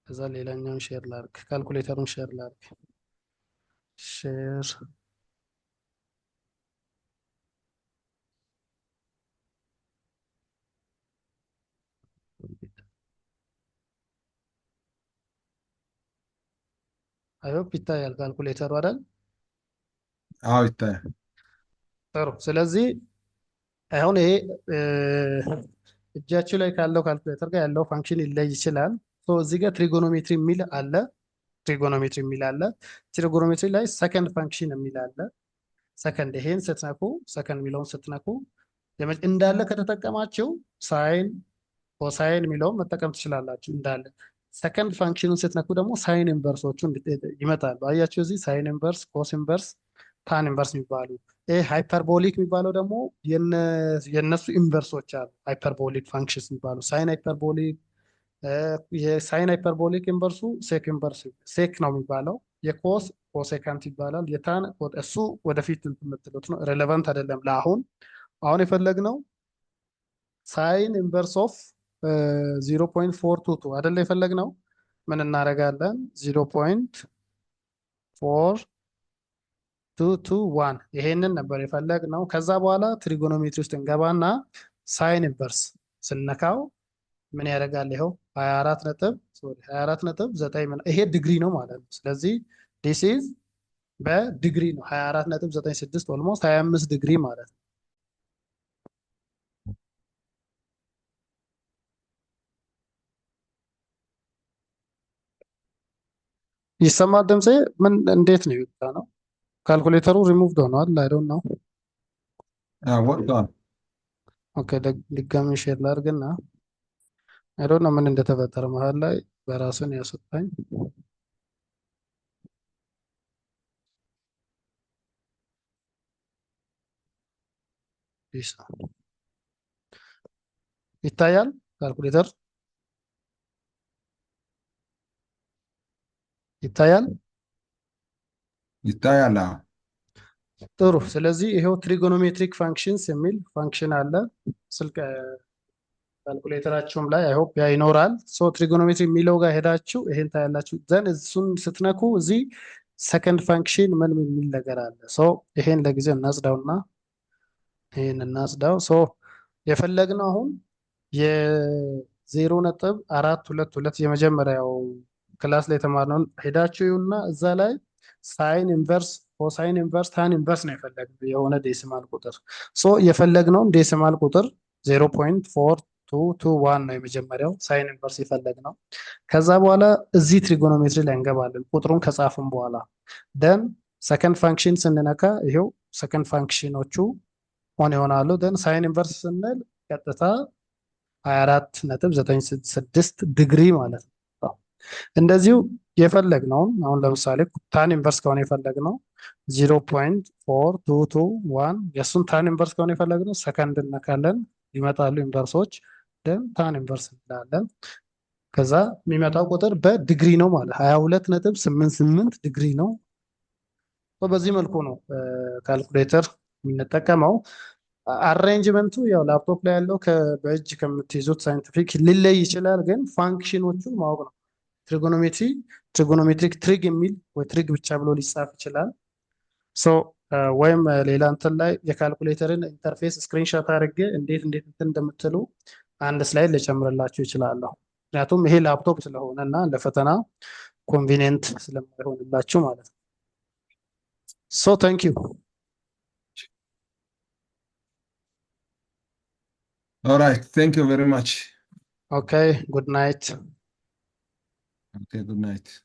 A: ከዛ ሌላኛውን ሼር ላርግ፣ ካልኩሌተሩን ሼር ላርግ። ሼር አይሆፕ ይታያል ካልኩሌተሩ አይደል?
B: አዎ ይታያል።
A: ጥሩ። ስለዚህ አሁን ይሄ እ፣ እጃችሁ ላይ ካለው ካልኩሌተር ጋር ያለው ፋንክሽን ይለይ ይችላል። እዚህ ጋር ትሪጎኖሜትሪ የሚል አለ። ትሪጎኖሜትሪ የሚል አለ። ትሪጎኖሜትሪ ላይ ሰከንድ ፋንክሽን የሚል አለ። ሰከንድ ይሄን ስትነኩ ሰከንድ የሚለውን ስትነኩ እንዳለ ከተጠቀማችሁ ሳይን ኮሳይን የሚለውን መጠቀም ትችላላችሁ እንዳለ። ሰከንድ ፋንክሽኑን ስትነኩ ደግሞ ሳይን ኢንቨርሶቹ ይመጣሉ። አያችሁ እዚህ ሳይን ኢንቨርስ፣ ኮስ ኢንቨርስ፣ ታን ኢንቨርስ የሚባሉ ይሄ ሃይፐርቦሊክ የሚባለው ደግሞ የነሱ ኢንቨርሶች አሉ። ሃይፐርቦሊክ ፋንክሽንስ የሚባሉ ሳይን ሃይፐርቦሊክ የሳይን ሃይፐርቦሊክ ኢንቨርሱ ሴክ ኢንቨርስ ሴክ ነው የሚባለው። የኮስ ኮሴካንት ይባላል። የታን እሱ ወደፊት የምትሉት ነው፣ ሬሌቫንት አይደለም ለአሁን። አሁን የፈለግነው ሳይን ኢንቨርስ ኦፍ 0.422 አይደለ የፈለግነው። ምን እናደርጋለን? 0.4221 ይሄንን ነበር የፈለግነው። ከዛ በኋላ ትሪጎኖሜትሪ ውስጥ እንገባና ሳይን ኢንቨርስ ስነካው ምን ያደርጋል? ይኸው 24 ነጥብ 9 ይሄ ዲግሪ ነው ማለት ነው። ስለዚህ ዲስ ኢዝ በዲግሪ ነው 24.96 ኦልሞስት 25 ዲግሪ ማለት ነው። ይሰማል ድምፄ? ምን እንዴት ነው የወጣ ነው? ካልኩሌተሩ ሪሙቭድ ሆኗል። አይ ዶንት ኖ።
B: ወጥቷል።
A: ኦኬ ድጋሚ ሼር ላድርግና አይ ዶንት ኖ ምን እንደተፈጠረ መሀል ላይ በራሱን ያስወጣኝ። ይታያል ካልኩሌተር ይታያል።
B: ይታያል። አዎ
A: ጥሩ። ስለዚህ ይሄው ትሪጎኖሜትሪክ ፋንክሽንስ የሚል ፋንክሽን አለ ስልክ ካልኩሌተራችሁም ላይ አይሆፕ ያ ይኖራል። ሶ ትሪጎኖሜትሪ የሚለው ጋር ሄዳችሁ ይሄን ታያላችሁ። ዘን እሱን ስትነኩ እዚህ ሰከንድ ፋንክሽን ምን የሚል ነገር አለ። ሶ ይሄን ለጊዜው እናጽዳውና ይሄን እናጽዳው። ሶ የፈለግነው አሁን የ0.422 የመጀመሪያው ክላስ ላይ የተማርነውን ሄዳችሁ ይሁንና እዛ ላይ ሳይን ኢንቨርስ ኮሳይን ኢንቨርስ ታን ኢንቨርስ ነው የፈለግነው የሆነ ዴሲማል ቁጥር። ሶ የፈለግነውን ዴሲማል ቁጥር 0.4221 ነው የመጀመሪያው ሳይን ኢንቨርስ የፈለግነው። ከዛ በኋላ እዚህ ትሪጎኖሜትሪ ላይ እንገባለን ቁጥሩን ከጻፍን በኋላ ደን ሰከንድ ፋንክሽን ስንነካ ይሄው ሰከንድ ፋንክሽኖቹ ሆን ይሆናሉ። ደን ሳይን ኢንቨርስ ስንል ቀጥታ 24.96 ዲግሪ ማለት ነው። እንደዚሁ የፈለግነውን አሁን ለምሳሌ ታን ኢንቨርስ ከሆነ የፈለግነው 0.4221 የእሱን ታን ኢንቨርስ ከሆነ የፈለግነው ሰከንድ እነካለን፣ ይመጣሉ ኢንቨርሶች። ደን ታን ኢንቨርስ እንላለን። ከዛ የሚመጣው ቁጥር በዲግሪ ነው ማለት 22.88 ዲግሪ ነው። በዚህ መልኩ ነው ካልኩሌተር የምንጠቀመው። አሬንጅመንቱ ያው ላፕቶፕ ላይ ያለው በእጅ ከምትይዙት ሳይንቲፊክ ሊለይ ይችላል፣ ግን ፋንክሽኖቹን ማወቅ ነው። ትሪጎኖሜትሪክ ትሪግ የሚል ወይ ትሪግ ብቻ ብሎ ሊጻፍ ይችላል። ሶ ወይም ሌላ እንትን ላይ የካልኩሌተርን ኢንተርፌስ ስክሪንሾት አድርጌ እንዴት እንትን እንደምትሉ አንድ ስላይድ ልጨምርላችሁ ይችላለሁ። ምክንያቱም ይሄ ላፕቶፕ ስለሆነ እና ለፈተና ኮንቪኒየንት ስለማይሆንላችሁ ማለት ነው። ሶ ታንክ ዩ።
B: All right. Thank you very much.
A: ኦኬ ጉድ ናይት።
B: Okay, good night.